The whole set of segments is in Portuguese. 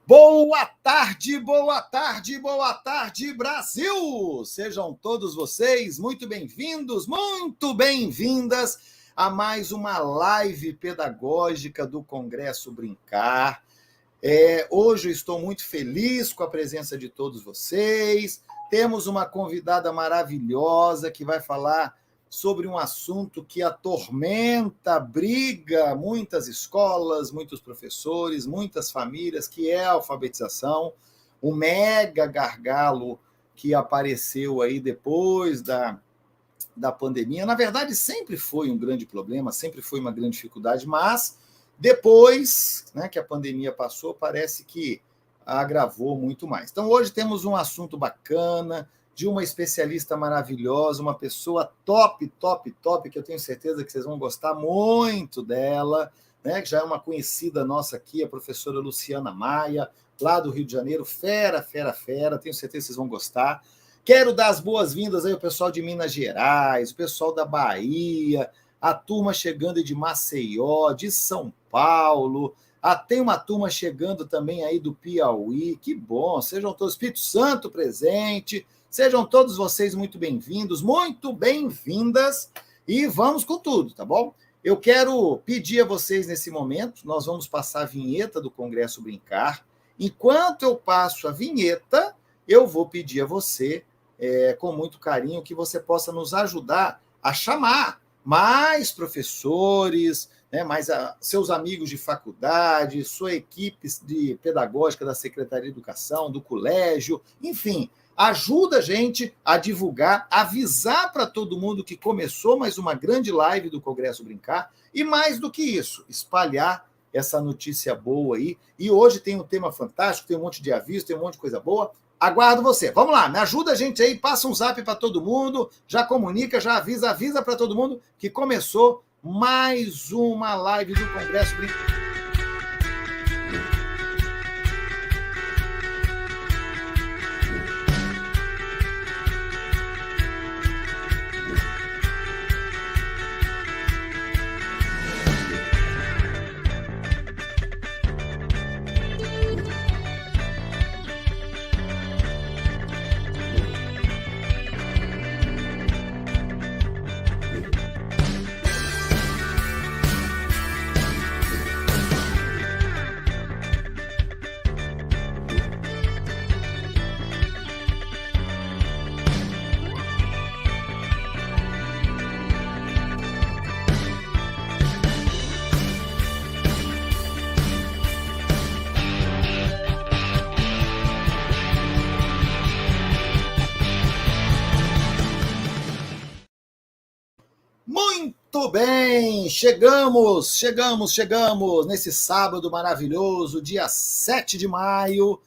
Boa tarde, boa tarde, boa tarde, Brasil! Sejam todos vocês muito bem-vindos, muito bem-vindas a mais uma live pedagógica do Congresso Brincar. Hoje eu estou muito feliz com a presença de todos vocês. Temos uma convidada maravilhosa que vai falar sobre um assunto que atormenta, briga muitas escolas, muitos professores, muitas famílias, que é a alfabetização, o mega gargalo que apareceu aí depois da pandemia. Na verdade, sempre foi um grande problema, sempre foi uma grande dificuldade, mas depois, né, que a pandemia passou, parece que agravou muito mais. Então, hoje temos um assunto bacana, de uma especialista maravilhosa, uma pessoa top, top, top, que eu tenho certeza que vocês vão gostar muito dela, né, que já é uma conhecida nossa aqui, a professora Luciana Maia, lá do Rio de Janeiro, fera, fera, fera, tenho certeza que vocês vão gostar. Quero dar as boas-vindas aí ao pessoal de Minas Gerais, o pessoal da Bahia, a turma chegando de Maceió, de São Paulo, tem uma turma chegando também aí do Piauí, que bom, sejam todos, Espírito Santo presente, sejam todos vocês muito bem-vindos, muito bem-vindas, e vamos com tudo, tá bom? Eu quero pedir a vocês nesse momento, nós vamos passar a vinheta do Congresso Brincar. Enquanto eu passo a vinheta, eu vou pedir a você, com muito carinho, que você possa nos ajudar a chamar mais professores, né, mais seus amigos de faculdade, sua equipe de pedagógica da Secretaria de Educação, do colégio, enfim, ajuda a gente a divulgar, avisar para todo mundo que começou mais uma grande live do Congresso Brincar, e mais do que isso, espalhar essa notícia boa aí. E hoje tem um tema fantástico, tem um monte de aviso, tem um monte de coisa boa. Aguardo você. Vamos lá, me ajuda a gente aí, passa um zap para todo mundo, já comunica, já avisa para todo mundo que começou mais uma live do Congresso Brincar. Muito bem, chegamos nesse sábado maravilhoso, dia 7 de maio,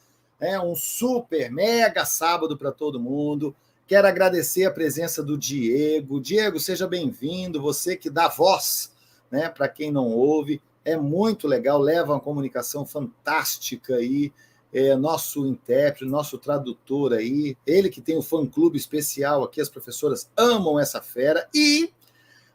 um super, mega sábado para todo mundo. Quero agradecer a presença do Diego. Diego, seja bem-vindo, você que dá voz, né, para quem não ouve, é muito legal, leva uma comunicação fantástica aí, nosso intérprete, nosso tradutor aí, ele que tem o fã-clube especial aqui, as professoras amam essa fera, e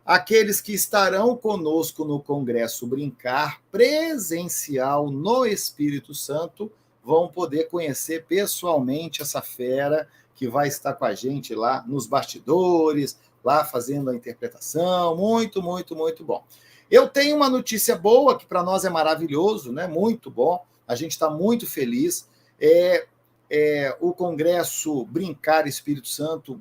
aqueles que estarão conosco no Congresso Brincar presencial no Espírito Santo vão poder conhecer pessoalmente essa fera que vai estar com a gente lá nos bastidores, lá fazendo a interpretação. Muito, muito, muito bom. Eu tenho uma notícia boa, que para nós é maravilhoso, né? Muito bom. A gente está muito feliz. O Congresso Brincar Espírito Santo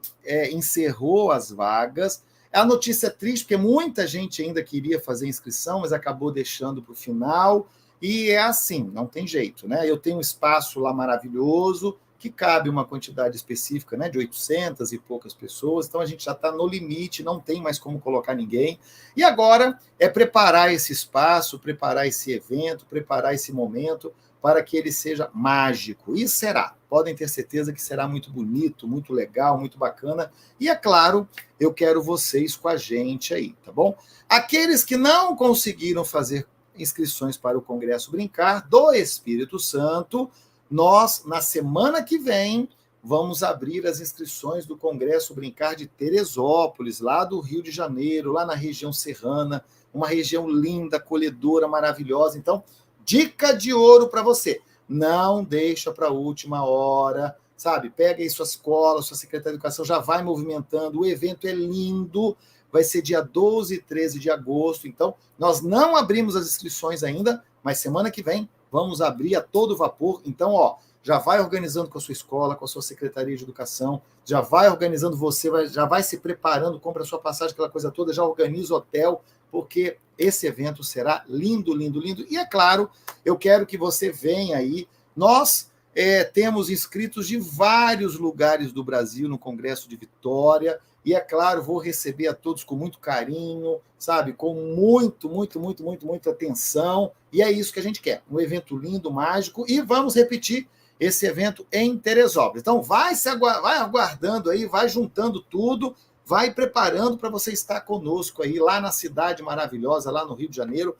encerrou as vagas. A notícia é triste, porque muita gente ainda queria fazer inscrição, mas acabou deixando para o final. E é assim, não tem jeito, né? Eu tenho um espaço lá maravilhoso, que cabe uma quantidade específica, né, de 800 e poucas pessoas, então a gente já está no limite, não tem mais como colocar ninguém. E agora é preparar esse espaço, preparar esse evento, preparar esse momento para que ele seja mágico. E será. Podem ter certeza que será muito bonito, muito legal, muito bacana. E, é claro, eu quero vocês com a gente aí, tá bom? Aqueles que não conseguiram fazer inscrições para o Congresso Brincar do Espírito Santo, nós, na semana que vem, vamos abrir as inscrições do Congresso Brincar de Teresópolis, lá do Rio de Janeiro, lá na região serrana, uma região linda, acolhedora, maravilhosa. Então, dica de ouro para você. não deixa para a última hora, sabe? Pega aí sua escola, sua secretaria de educação, já vai movimentando. O evento é lindo, vai ser dia 12 e 13 de agosto. Então, nós não abrimos as inscrições ainda, mas semana que vem vamos abrir a todo vapor. Então, já vai organizando com a sua escola, com a sua secretaria de educação, já vai organizando você, já vai se preparando, compra a sua passagem, aquela coisa toda, já organiza o hotel, porque esse evento será lindo, lindo, lindo. E, é claro, eu quero que você venha aí. Nós temos inscritos de vários lugares do Brasil no Congresso de Vitória, e, é claro, vou receber a todos com muito carinho, sabe? Com muita atenção, e é isso que a gente quer, um evento lindo, mágico, e vamos repetir esse evento em Teresópolis. Então, vai aguardando aí, vai juntando tudo, vai preparando para você estar conosco aí, lá na cidade maravilhosa, lá no Rio de Janeiro.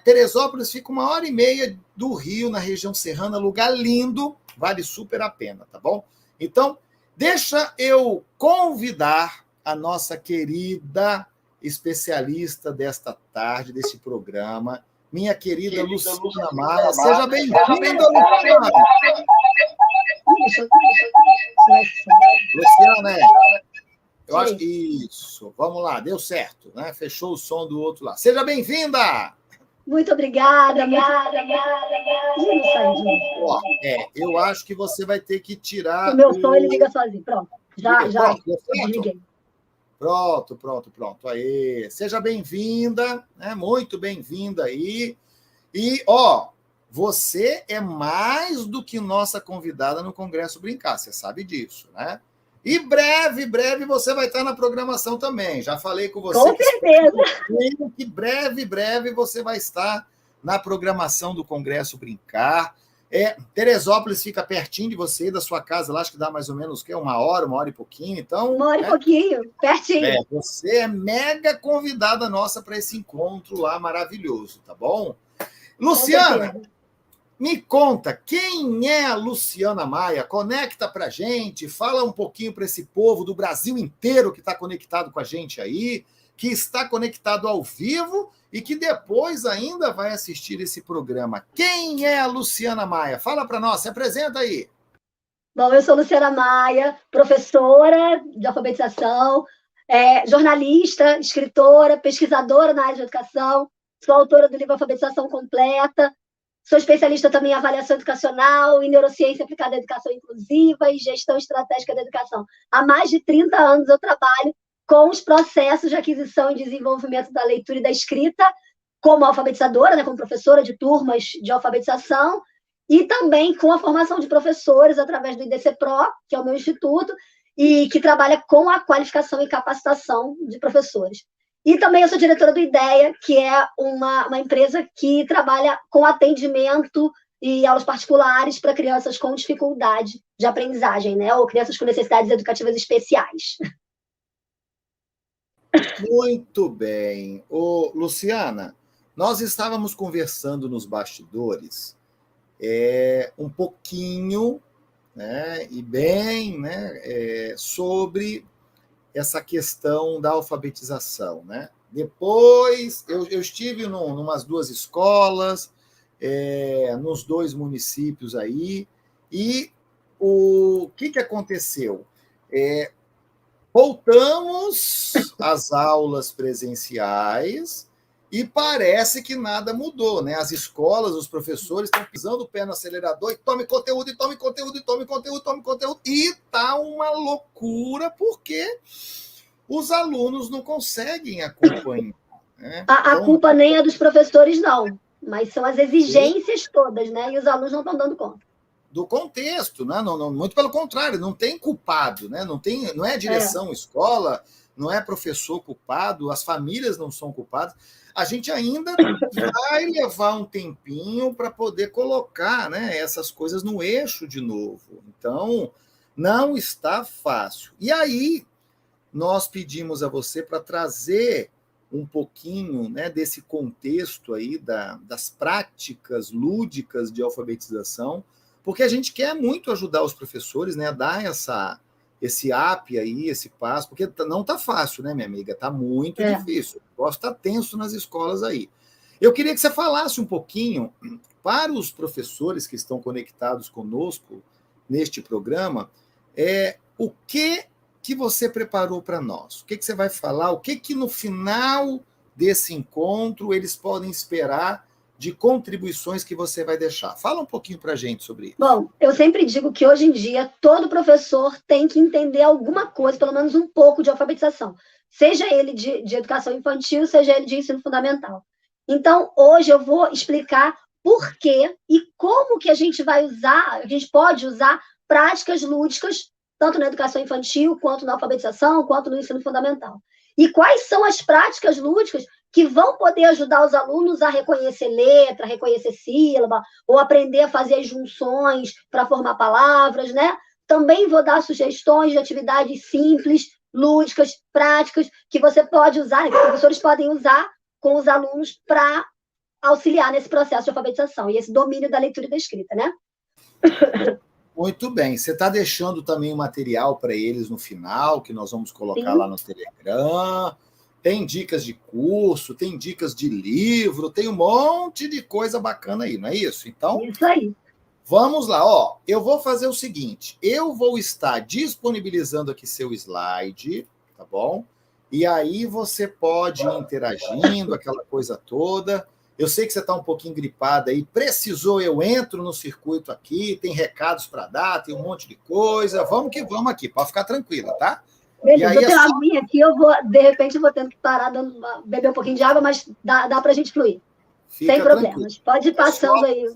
Teresópolis fica 1h30 do Rio, na região serrana, lugar lindo, vale super a pena, tá bom? Então, deixa eu convidar a nossa querida especialista desta tarde, desse programa, minha querida Luciana Maia. Seja bem-vinda, Luciana! Luciana, eu acho que isso. Vamos lá, deu certo, né? Fechou o som do outro lado. Seja bem-vinda! Muito obrigada. Eu acho que você vai ter que tirar. O meu som ele liga sozinho. Pronto. Já desliguei. Pronto. Aí. Seja bem-vinda, né? Muito bem-vinda aí. E, você é mais do que nossa convidada no Congresso Brincar, você sabe disso, né? E breve você vai estar na programação também. Já falei com você. Com certeza. Que breve você vai estar na programação do Congresso Brincar. Teresópolis fica pertinho de você, da sua casa lá, acho que dá mais ou menos 1 hora e pouquinho. Então, 1 hora e pouquinho, pertinho. Você é mega convidada nossa para esse encontro lá maravilhoso, tá bom? Luciana, me conta, quem é a Luciana Maia? Conecta para a gente, fala um pouquinho para esse povo do Brasil inteiro que está conectado com a gente aí, que está conectado ao vivo e que depois ainda vai assistir esse programa. Quem é a Luciana Maia? Fala para nós, se apresenta aí. Bom, eu sou Luciana Maia, professora de alfabetização, jornalista, escritora, pesquisadora na área de educação, sou autora do livro Alfabetização Completa, sou especialista também em avaliação educacional, em neurociência aplicada à educação inclusiva e gestão estratégica da educação. Há mais de 30 anos eu trabalho com os processos de aquisição e desenvolvimento da leitura e da escrita, como alfabetizadora, né, como professora de turmas de alfabetização, e também com a formação de professores através do IDC-Pro, que é o meu instituto, e que trabalha com a qualificação e capacitação de professores. E também eu sou diretora do IDEA, que é uma empresa que trabalha com atendimento e aulas particulares para crianças com dificuldade de aprendizagem, né? Ou crianças com necessidades educativas especiais. Muito bem. Luciana, nós estávamos conversando nos bastidores um pouquinho, né, e bem, né, sobre essa questão da alfabetização, né? Depois, eu estive em umas 2 escolas, nos 2 municípios aí, e o que aconteceu? Voltamos às aulas presenciais e parece que nada mudou, né? As escolas, os professores estão pisando o pé no acelerador e tome conteúdo, e tá uma loucura porque os alunos não conseguem acompanhar. Né? A culpa nem é dos professores, não, mas são as exigências todas, né? E os alunos não estão dando conta. Do contexto, né? Não, muito pelo contrário, não tem culpado, né? Não é direção escola, não é professor culpado, as famílias não são culpadas. A gente ainda vai levar um tempinho para poder colocar, né, essas coisas no eixo de novo. Então, não está fácil. E aí, nós pedimos a você para trazer um pouquinho, né, desse contexto aí das práticas lúdicas de alfabetização, porque a gente quer muito ajudar os professores, né, a dar esse up aí, esse passo, porque não está fácil, né, minha amiga? Está muito difícil. O negócio está tenso nas escolas aí. Eu queria que você falasse um pouquinho para os professores que estão conectados conosco neste programa, o que você preparou para nós? O que você vai falar? O que no final desse encontro eles podem esperar de contribuições que você vai deixar? Fala um pouquinho para a gente sobre isso. Bom, eu sempre digo que hoje em dia todo professor tem que entender alguma coisa, pelo menos um pouco de alfabetização. Seja ele de educação infantil, seja ele de ensino fundamental. Então, hoje eu vou explicar por quê e como que a gente vai usar, a gente pode usar práticas lúdicas, tanto na educação infantil, quanto na alfabetização, quanto no ensino fundamental. E quais são as práticas lúdicas que vão poder ajudar os alunos a reconhecer letra, reconhecer sílaba, ou aprender a fazer as junções para formar palavras, né? Também vou dar sugestões de atividades simples, lúdicas, práticas, que você pode usar, que os professores podem usar com os alunos para auxiliar nesse processo de alfabetização e esse domínio da leitura e da escrita, né? Muito bem. Você está deixando também o material para eles no final, que nós vamos colocar lá no Telegram. Tem dicas de curso, tem dicas de livro, tem um monte de coisa bacana aí, não é isso? Então, isso aí. Vamos lá, ó. Eu vou fazer o seguinte: eu vou estar disponibilizando aqui seu slide, tá bom? E aí você pode ir interagindo, aquela coisa toda. Eu sei que você está um pouquinho gripada aí. Precisou, eu entro no circuito aqui, tem recados para dar, tem um monte de coisa. Vamos que vamos aqui, pode ficar tranquila, tá? Beleza, eu tenho aguinha aqui, de repente eu vou tendo que parar, beber um pouquinho de água, mas dá para a gente fluir. Sem problemas. Pode ir passando aí.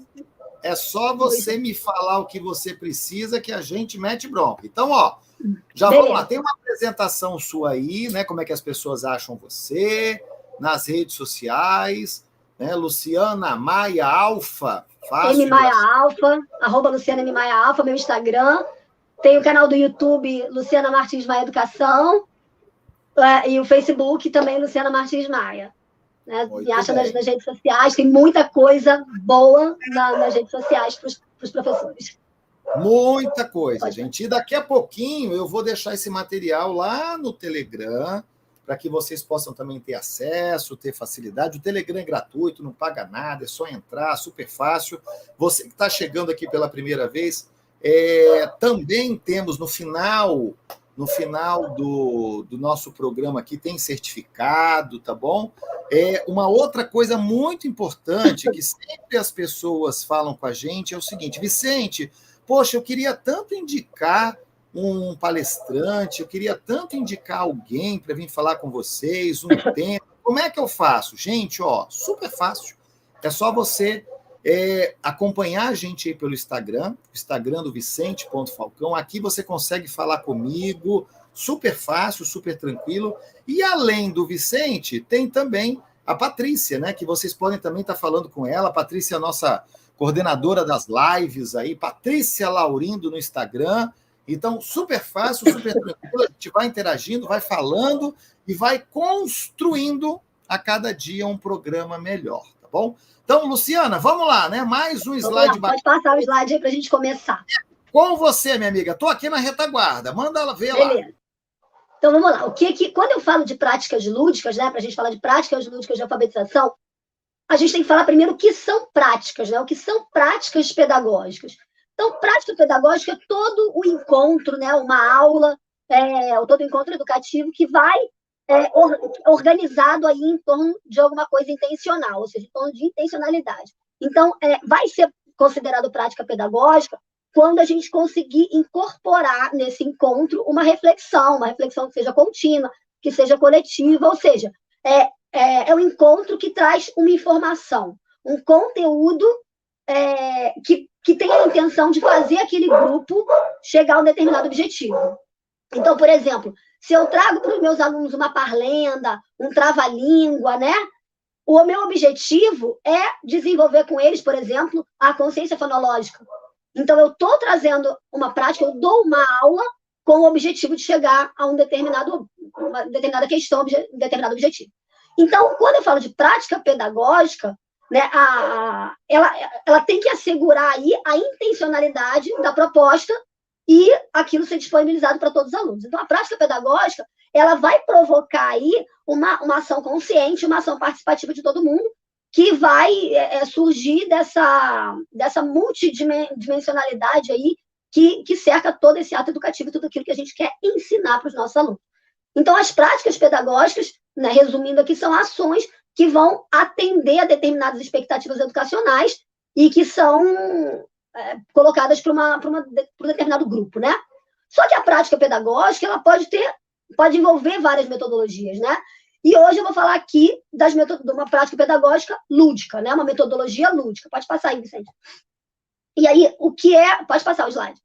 É só você me falar o que você precisa que a gente mete bronca. Então, ó, já vamos lá. Tem uma apresentação sua aí, né? Como é que as pessoas acham você, nas redes sociais, né? Luciana Maia Alfa. Maia Alfa, @ Luciana M. Maia Alfa, meu Instagram. Tem o canal do YouTube, Luciana Martins Maia Educação. E o Facebook também, Luciana Martins Maia. Né? Me acha nas redes sociais, tem muita coisa boa nas redes sociais para os professores. Muita coisa, gente. E daqui a pouquinho eu vou deixar esse material lá no Telegram, para que vocês possam também ter acesso, ter facilidade. O Telegram é gratuito, não paga nada, é só entrar, super fácil. Você que está chegando aqui pela primeira vez, também temos no final do nosso programa aqui, tem certificado, tá bom? Uma outra coisa muito importante que sempre as pessoas falam com a gente é o seguinte: Vicente, poxa, eu queria tanto indicar um palestrante, eu queria tanto indicar alguém para vir falar com vocês, um tema. Como é que eu faço? Gente, ó, super fácil. É só você acompanhar a gente aí pelo Instagram do Vicente.Falcão. Aqui você consegue falar comigo, super fácil, super tranquilo. E além do Vicente, tem também a Patrícia, né? Que vocês podem também estar falando com ela. A Patrícia é a nossa coordenadora das lives aí, Patrícia Laurindo no Instagram. Então, super fácil, super tranquilo. A gente vai interagindo, vai falando e vai construindo a cada dia um programa melhor, tá bom? Então, Luciana, vamos lá, né? Mais um slide. Pode passar o slide aí para a gente começar. Com você, minha amiga. Estou aqui na retaguarda. Manda ela ver lá. Beleza. Então, vamos lá. Quando eu falo de práticas lúdicas, né? Para a gente falar de práticas lúdicas de alfabetização, a gente tem que falar primeiro o que são práticas, né? O que são práticas pedagógicas. Então, prática pedagógica é todo o encontro, né? Uma aula, todo o encontro educativo que vai organizado aí em torno de alguma coisa intencional, ou seja, em torno de intencionalidade. Então, vai ser considerado prática pedagógica quando a gente conseguir incorporar nesse encontro uma reflexão que seja contínua, que seja coletiva, ou seja, é um encontro que traz uma informação, um conteúdo que tem a intenção de fazer aquele grupo chegar a um determinado objetivo. Então, por exemplo, se eu trago para os meus alunos uma parlenda, um trava-língua, né? O meu objetivo é desenvolver com eles, por exemplo, a consciência fonológica. Então, eu estou trazendo uma prática, eu dou uma aula com o objetivo de chegar a uma determinada questão, um determinado objetivo. Então, quando eu falo de prática pedagógica, né, ela tem que assegurar aí a intencionalidade da proposta e aquilo ser disponibilizado para todos os alunos. Então, a prática pedagógica, ela vai provocar aí uma ação consciente, uma ação participativa de todo mundo, que vai surgir dessa multidimensionalidade aí que cerca todo esse ato educativo e tudo aquilo que a gente quer ensinar para os nossos alunos. Então, as práticas pedagógicas, né, resumindo aqui, são ações que vão atender a determinadas expectativas educacionais e que são colocadas para um determinado grupo, né? Só que a prática pedagógica, ela pode envolver várias metodologias, né? E hoje eu vou falar aqui de uma prática pedagógica lúdica, né? Uma metodologia lúdica. Pode passar aí, Vicente. E aí, pode passar o slide.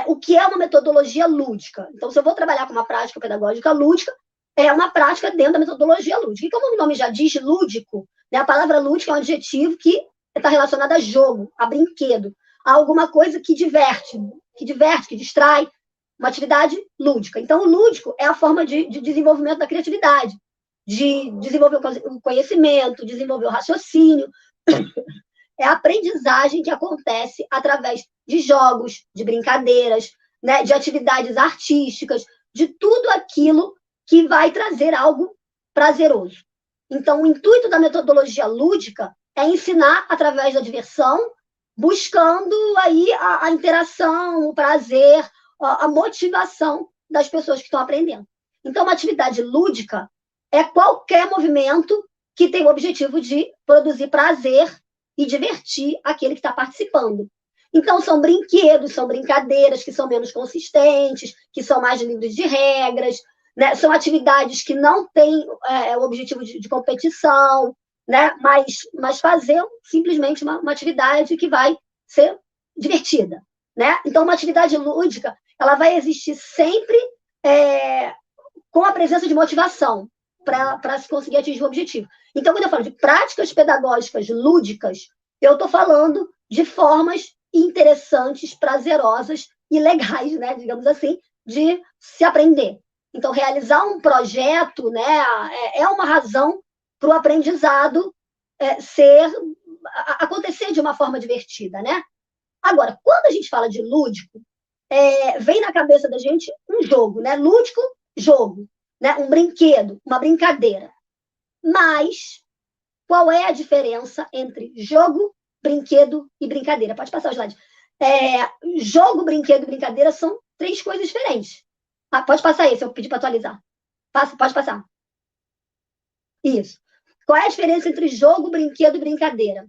O que é uma metodologia lúdica? Então, se eu vou trabalhar com uma prática pedagógica lúdica, é uma prática dentro da metodologia lúdica. E como o nome já diz, lúdico, né? A palavra lúdico é um adjetivo que está relacionado a jogo, a brinquedo, a alguma coisa que diverte, que distrai, uma atividade lúdica. Então, o lúdico é a forma de desenvolvimento da criatividade, de desenvolver o conhecimento, desenvolver o raciocínio. É a aprendizagem que acontece através de jogos, de brincadeiras, né, de atividades artísticas, de tudo aquilo que vai trazer algo prazeroso. Então, o intuito da metodologia lúdica é ensinar através da diversão, buscando aí a interação, o prazer, a motivação das pessoas que estão aprendendo. Então, uma atividade lúdica é qualquer movimento que tem o objetivo de produzir prazer e divertir aquele que está participando. Então, são brinquedos, são brincadeiras que são menos consistentes, que são mais livres de regras, né? São atividades que não têm o objetivo de competição, né? Mas fazer simplesmente uma atividade que vai ser divertida, né? Então, uma atividade lúdica, ela vai existir sempre com a presença de motivação para se conseguir atingir o objetivo. Então, quando eu falo de práticas pedagógicas lúdicas, eu estou falando de formas interessantes, prazerosas e legais, né, digamos assim, de se aprender. Então, realizar um projeto, né, é uma razão para o aprendizado acontecer de uma forma divertida, né? Agora, quando a gente fala de lúdico, vem na cabeça da gente um jogo, né? Lúdico, jogo, né? Um brinquedo, uma brincadeira. Mas qual é a diferença entre jogo, brinquedo e brincadeira? Pode passar o slide. Jogo, brinquedo e brincadeira são 3 coisas diferentes. Pode passar esse, eu pedi para atualizar. Pode passar. Isso. Qual é a diferença entre jogo, brinquedo e brincadeira?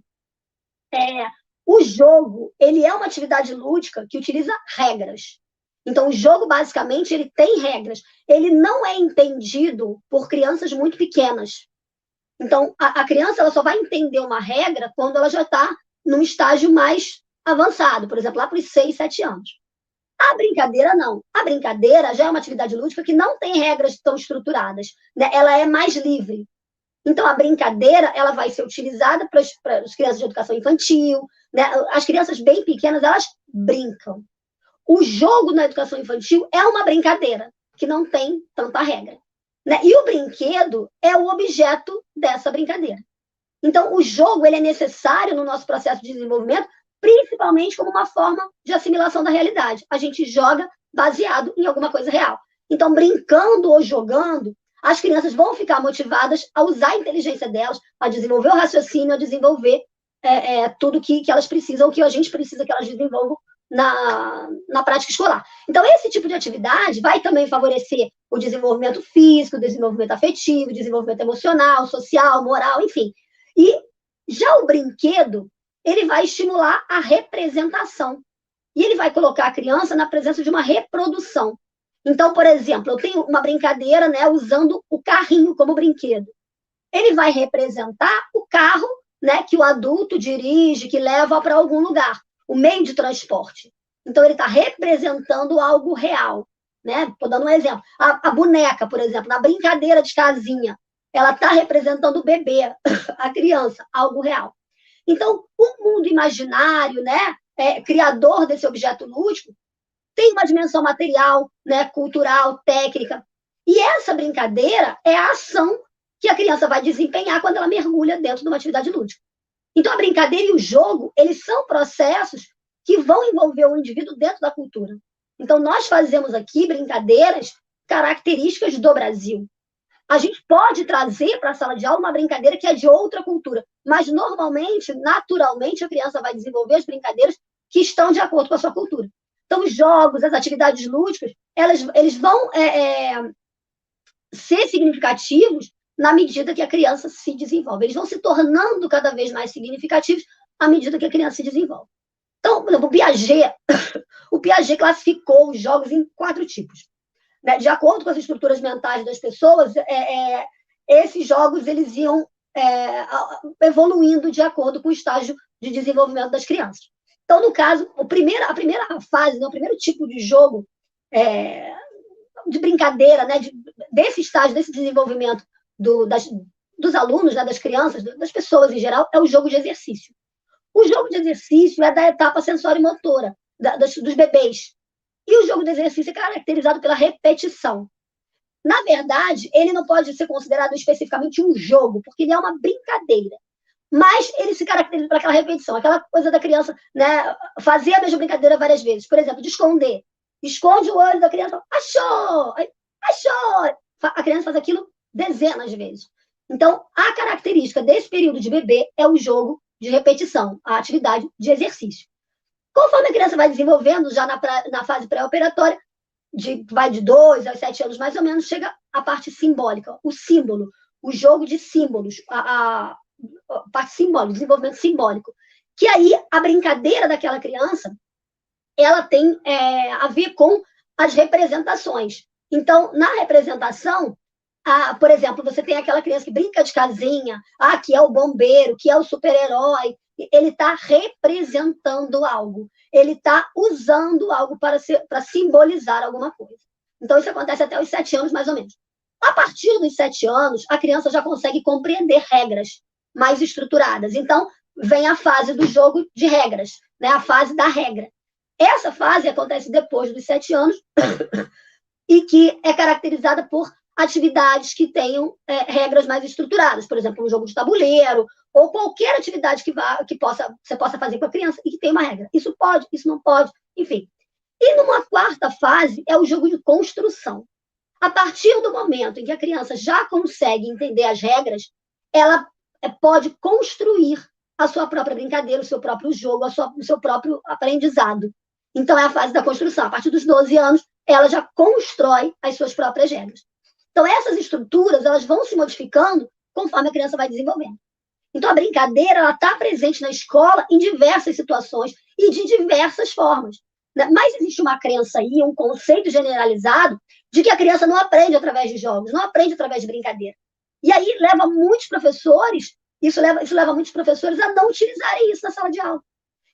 O jogo, ele é uma atividade lúdica que utiliza regras. Então, o jogo, basicamente, ele tem regras. Ele não é entendido por crianças muito pequenas. Então, a criança ela só vai entender uma regra quando ela já está num estágio mais avançado, por exemplo, lá para os 6, 7 anos. A brincadeira, não. A brincadeira já é uma atividade lúdica que não tem regras tão estruturadas, né? Ela é mais livre. Então, a brincadeira ela vai ser utilizada para as crianças de educação infantil, né? As crianças bem pequenas, elas brincam. O jogo na educação infantil é uma brincadeira, que não tem tanta regra, né? E o brinquedo é o objeto dessa brincadeira. Então, o jogo ele é necessário no nosso processo de desenvolvimento, principalmente como uma forma de assimilação da realidade. A gente joga baseado em alguma coisa real. Então, brincando ou jogando, as crianças vão ficar motivadas a usar a inteligência delas, a desenvolver o raciocínio, a desenvolver tudo que elas precisam, que a gente precisa que elas desenvolvam na prática escolar. Então, esse tipo de atividade vai também favorecer o desenvolvimento físico, o desenvolvimento afetivo, o desenvolvimento emocional, social, moral, enfim. E já o brinquedo, ele vai estimular a representação. E ele vai colocar a criança na presença de uma reprodução. Então, por exemplo, eu tenho uma brincadeira, né, usando o carrinho como brinquedo. Ele vai representar o carro, né, que o adulto dirige, que leva para algum lugar, o meio de transporte. Então, ele está representando algo real. Estou dando um exemplo. A boneca, por exemplo, na brincadeira de casinha, ela está representando o bebê, a criança, algo real. Então, o mundo imaginário, né, criador desse objeto lúdico, tem uma dimensão material, né, cultural, técnica. E essa brincadeira é a ação que a criança vai desempenhar quando ela mergulha dentro de uma atividade lúdica. Então, a brincadeira e o jogo, eles são processos que vão envolver o indivíduo dentro da cultura. Então, nós fazemos aqui brincadeiras características do Brasil. A gente pode trazer para a sala de aula uma brincadeira que é de outra cultura, mas normalmente, naturalmente, a criança vai desenvolver as brincadeiras que estão de acordo com a sua cultura. Então, os jogos, as atividades lúdicas, eles vão ser significativos na medida que a criança se desenvolve. Eles vão se tornando cada vez mais significativos à medida que a criança se desenvolve. Então, por exemplo, o Piaget classificou os jogos em 4 tipos. Né? De acordo com as estruturas mentais das pessoas, esses jogos eles iam evoluindo de acordo com o estágio de desenvolvimento das crianças. Então, no caso, a primeira fase, né, o primeiro tipo de jogo de brincadeira, né, desse estágio, desse desenvolvimento dos alunos, né, das crianças, das pessoas em geral, é o jogo de exercício. O jogo de exercício é da etapa sensório-motora, dos bebês. E o jogo de exercício é caracterizado pela repetição. Na verdade, ele não pode ser considerado especificamente um jogo, porque ele é uma brincadeira. Mas ele se caracteriza por aquela repetição, aquela coisa da criança, né, fazer a mesma brincadeira várias vezes. Por exemplo, de esconder. Esconde o olho da criança, achou! Achou! A criança faz aquilo dezenas de vezes. Então, a característica desse período de bebê é o jogo de repetição, a atividade de exercício. Conforme a criança vai desenvolvendo, já na fase pré-operatória, vai de 2 aos 7 anos mais ou menos, chega a parte simbólica, o símbolo, o jogo de símbolos, a parte simbólica, desenvolvimento simbólico. Que aí a brincadeira daquela criança, ela tem a ver com as representações. Então, na representação, por exemplo, você tem aquela criança que brinca de casinha, que é o bombeiro, que é o super-herói. Ele está representando algo. Ele está usando algo para simbolizar alguma coisa. Então, isso acontece até os 7 anos, mais ou menos. A partir dos 7 anos, a criança já consegue compreender regras mais estruturadas. Então, vem a fase do jogo de regras, né? A fase da regra. Essa fase acontece depois dos 7 anos e que é caracterizada por atividades que tenham regras mais estruturadas. Por exemplo, um jogo de tabuleiro ou qualquer atividade que você possa fazer com a criança e que tenha uma regra. Isso pode, isso não pode, enfim. E numa quarta fase é o jogo de construção. A partir do momento em que a criança já consegue entender as regras, ela pode construir a sua própria brincadeira, o seu próprio jogo, o seu próprio aprendizado. Então, é a fase da construção. A partir dos 12 anos, ela já constrói as suas próprias regras. Então, essas estruturas elas vão se modificando conforme a criança vai desenvolvendo. Então, a brincadeira está presente na escola em diversas situações e de diversas formas. Mas existe uma crença aí, um conceito generalizado de que a criança não aprende através de jogos, não aprende através de brincadeira. E aí leva muitos professores, isso leva muitos professores a não utilizarem isso na sala de aula.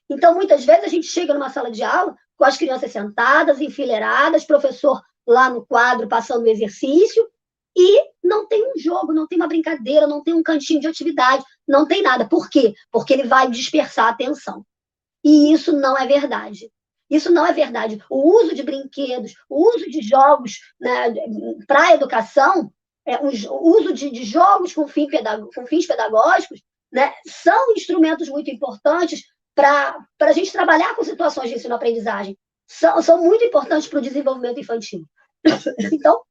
Então, muitas vezes, a gente chega numa sala de aula com as crianças sentadas, enfileiradas, professor lá no quadro passando o exercício, e não tem um jogo, não tem uma brincadeira, não tem um cantinho de atividade, não tem nada. Por quê? Porque ele vai dispersar a atenção. E isso não é verdade. Isso não é verdade. O uso de brinquedos, o uso de jogos, né, para a educação, o uso de jogos com fins pedagógicos, né, são instrumentos muito importantes para a gente trabalhar com situações de ensino-aprendizagem. São muito importantes para o desenvolvimento infantil. Então,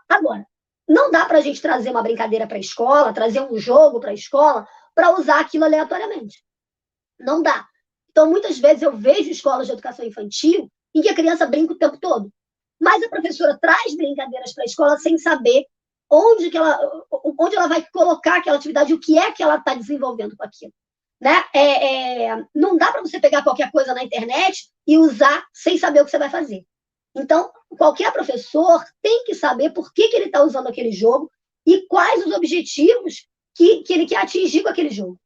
agora, não dá para a gente trazer uma brincadeira para a escola, trazer um jogo para a escola, para usar aquilo aleatoriamente. Não dá. Então, muitas vezes eu vejo escolas de educação infantil em que a criança brinca o tempo todo. Mas a professora traz brincadeiras para a escola sem saber onde ela vai colocar aquela atividade, o que é que ela está desenvolvendo com aquilo. Né? Não dá para você pegar qualquer coisa na internet e usar sem saber o que você vai fazer. Então, qualquer professor tem que saber por que ele está usando aquele jogo e quais os objetivos que ele quer atingir com aquele jogo.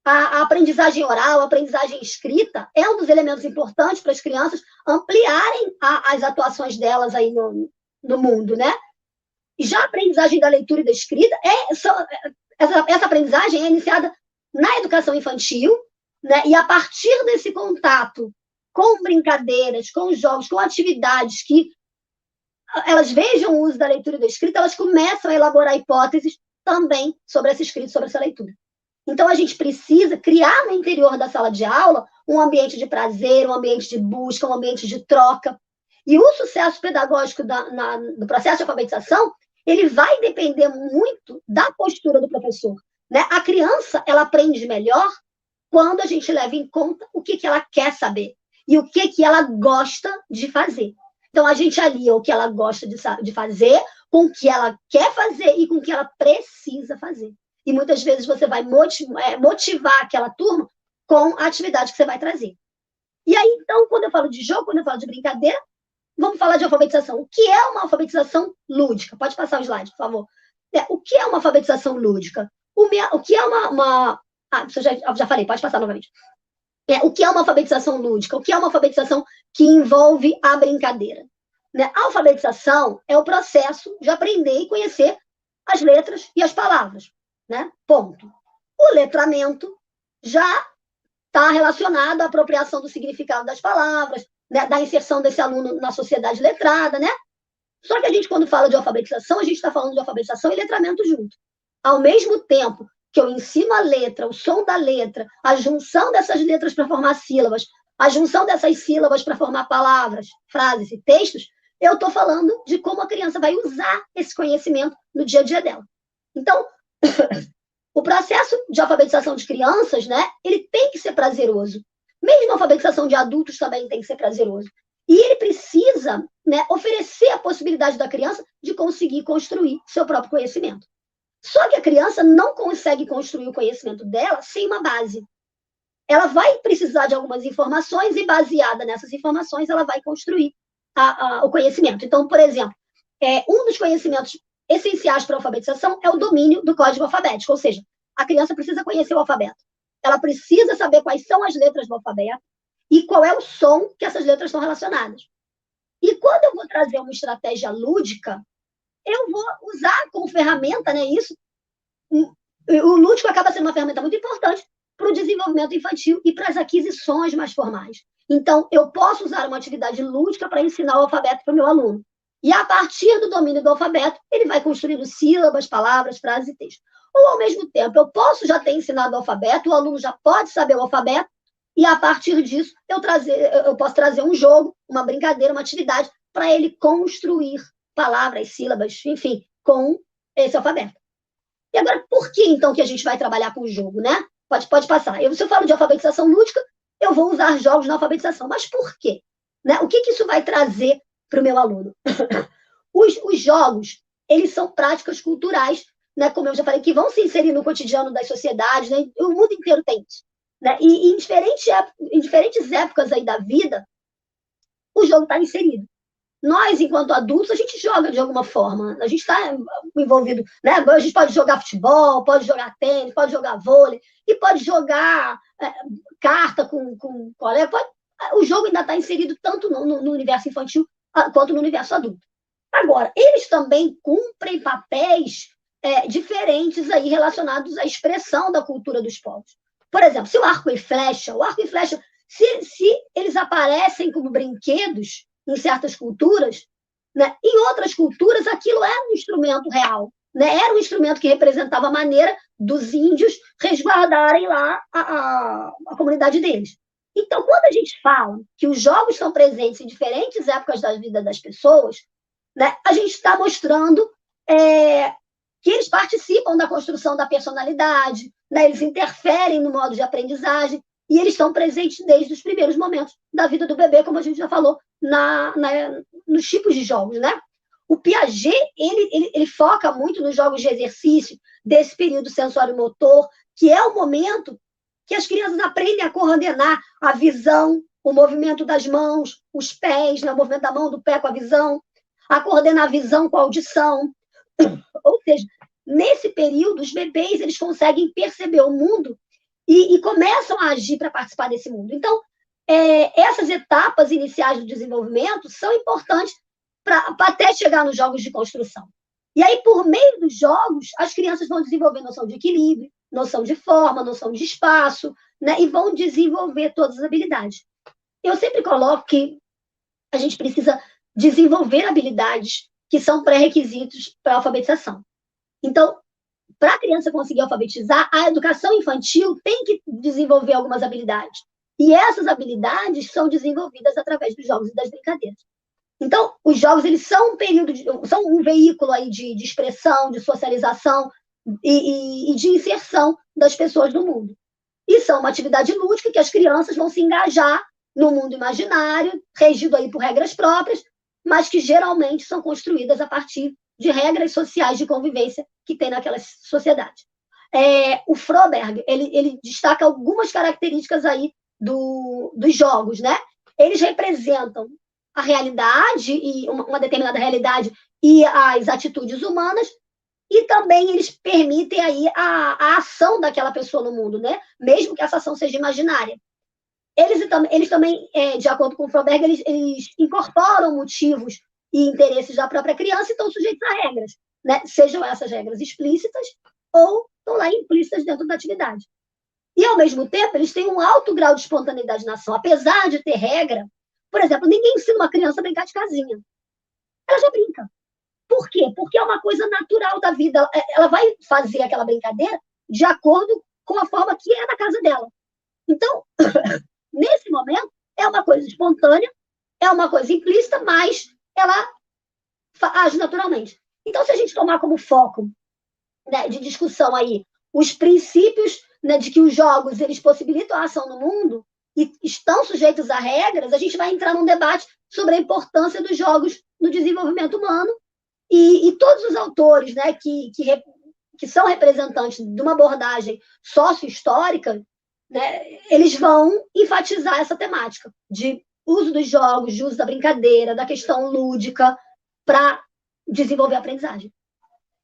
A aprendizagem oral, a aprendizagem escrita é um dos elementos importantes para as crianças ampliarem as atuações delas aí no mundo, né? E já a aprendizagem da leitura e da escrita, essa aprendizagem é iniciada na educação infantil, né? E a partir desse contato com brincadeiras, com jogos, com atividades que elas vejam o uso da leitura e da escrita, elas começam a elaborar hipóteses também sobre essa escrita, sobre essa leitura. Então, a gente precisa criar no interior da sala de aula um ambiente de prazer, um ambiente de busca, um ambiente de troca. E o sucesso pedagógico do processo de alfabetização, ele vai depender muito da postura do professor, né? A criança, ela aprende melhor quando a gente leva em conta o que ela quer saber e o que ela gosta de fazer. Então, a gente alia o que ela gosta de fazer com o que ela quer fazer e com o que ela precisa fazer. E muitas vezes você vai motivar aquela turma com a atividade que você vai trazer. E aí, então, quando eu falo de jogo, quando eu falo de brincadeira, vamos falar de alfabetização. O que é uma alfabetização lúdica? Pode passar o slide, por favor. O que é uma alfabetização lúdica? O que é uma... Ah, isso eu já falei, pode passar novamente. O que é uma alfabetização lúdica? O que é uma alfabetização que envolve a brincadeira? Né? A alfabetização é o processo de aprender e conhecer as letras e as palavras. Né? Ponto. O letramento já está relacionado à apropriação do significado das palavras, né? Da inserção desse aluno na sociedade letrada, né? Só que a gente, quando fala de alfabetização, a gente está falando de alfabetização e letramento junto. Ao mesmo tempo que eu ensino a letra, o som da letra, a junção dessas letras para formar sílabas, a junção dessas sílabas para formar palavras, frases e textos, eu estou falando de como a criança vai usar esse conhecimento no dia a dia dela. Então, o processo de alfabetização de crianças, né, ele tem que ser prazeroso. Mesmo a alfabetização de adultos também tem que ser prazeroso. E ele precisa, né, oferecer a possibilidade da criança de conseguir construir seu próprio conhecimento. Só que a criança não consegue construir o conhecimento dela sem uma base. Ela vai precisar de algumas informações e, baseada nessas informações, ela vai construir o conhecimento. Então, por exemplo, um dos conhecimentos essenciais para a alfabetização é o domínio do código alfabético, ou seja, a criança precisa conhecer o alfabeto. Ela precisa saber quais são as letras do alfabeto e qual é o som que essas letras estão relacionadas. E quando eu vou trazer uma estratégia lúdica, eu vou usar como ferramenta, né, isso. O lúdico acaba sendo uma ferramenta muito importante para o desenvolvimento infantil e para as aquisições mais formais. Então, eu posso usar uma atividade lúdica para ensinar o alfabeto para o meu aluno. E, a partir do domínio do alfabeto, ele vai construindo sílabas, palavras, frases e textos. Ou, ao mesmo tempo, eu posso já ter ensinado o alfabeto, o aluno já pode saber o alfabeto, e, a partir disso, eu posso trazer um jogo, uma brincadeira, uma atividade, para ele construir palavras, sílabas, enfim, com esse alfabeto. E agora, por que, então, que a gente vai trabalhar com o jogo, né? Pode passar. Se eu falo de alfabetização lúdica, eu vou usar jogos na alfabetização. Mas por quê? Né? O que isso vai trazer para o meu aluno? Os jogos, eles são práticas culturais, né? Como eu já falei, que vão se inserir no cotidiano das sociedades, né? O mundo inteiro tem isso. Né? E em diferentes épocas aí da vida, o jogo está inserido. Nós, enquanto adultos, a gente joga de alguma forma. A gente está envolvido, né? A gente pode jogar futebol, pode jogar tênis, pode jogar vôlei, e pode jogar carta com colega. O jogo ainda está inserido tanto no universo infantil quanto no universo adulto. Agora, eles também cumprem papéis diferentes aí relacionados à expressão da cultura dos povos. Por exemplo, se o arco e flecha, se eles aparecem como brinquedos em certas culturas, né? Em outras culturas, aquilo era um instrumento real, né? Era um instrumento que representava a maneira dos índios resguardarem lá a comunidade deles. Então, quando a gente fala que os jogos são presentes em diferentes épocas da vida das pessoas, né, a gente está mostrando que eles participam da construção da personalidade, né? Eles interferem no modo de aprendizagem, e eles estão presentes desde os primeiros momentos da vida do bebê, como a gente já falou, nos tipos de jogos, né? O Piaget, ele foca muito nos jogos de exercício desse período sensório-motor, que é o momento que as crianças aprendem a coordenar a visão, o movimento das mãos, os pés, né? O movimento da mão, do pé com a visão, a coordenar a visão com a audição. Ou seja, nesse período, os bebês eles conseguem perceber o mundo e começam a agir para participar desse mundo. Então, essas etapas iniciais do desenvolvimento são importantes para até chegar nos jogos de construção. E aí, por meio dos jogos, as crianças vão desenvolver noção de equilíbrio, noção de forma, noção de espaço, né? E vão desenvolver todas as habilidades. Eu sempre coloco que a gente precisa desenvolver habilidades que são pré-requisitos para a alfabetização. Então, para a criança conseguir alfabetizar, a educação infantil tem que desenvolver algumas habilidades. E essas habilidades são desenvolvidas através dos jogos e das brincadeiras. Então, os jogos, eles são são um veículo aí de expressão, de socialização e de inserção das pessoas no mundo. E são uma atividade lúdica que as crianças vão se engajar no mundo imaginário, regido aí por regras próprias, mas que geralmente são construídas a partir de regras sociais de convivência que tem naquela sociedade. O Froberg, ele destaca algumas características aí dos jogos, né? Eles representam a realidade, e uma determinada realidade, e as atitudes humanas, e também eles permitem aí a ação daquela pessoa no mundo, né? Mesmo que essa ação seja imaginária. Eles também, de acordo com o Froberg, eles incorporam motivos e interesses da própria criança e estão sujeitos a regras, né? Sejam essas regras explícitas ou estão lá implícitas dentro da atividade. E, ao mesmo tempo, eles têm um alto grau de espontaneidade na ação. Apesar de ter regra, por exemplo, ninguém ensina uma criança a brincar de casinha. Ela já brinca. Por quê? Porque é uma coisa natural da vida. Ela vai fazer aquela brincadeira de acordo com a forma que é na casa dela. Então, nesse momento, é uma coisa espontânea, é uma coisa implícita, mas ela age naturalmente. Então, se a gente tomar como foco, né, de discussão aí os princípios, né, de que os jogos eles possibilitam a ação no mundo e estão sujeitos a regras, a gente vai entrar num debate sobre a importância dos jogos no desenvolvimento humano e todos os autores, né, que são representantes de uma abordagem sócio-histórica, né, eles vão enfatizar essa temática de uso dos jogos, de uso da brincadeira, da questão lúdica para desenvolver a aprendizagem.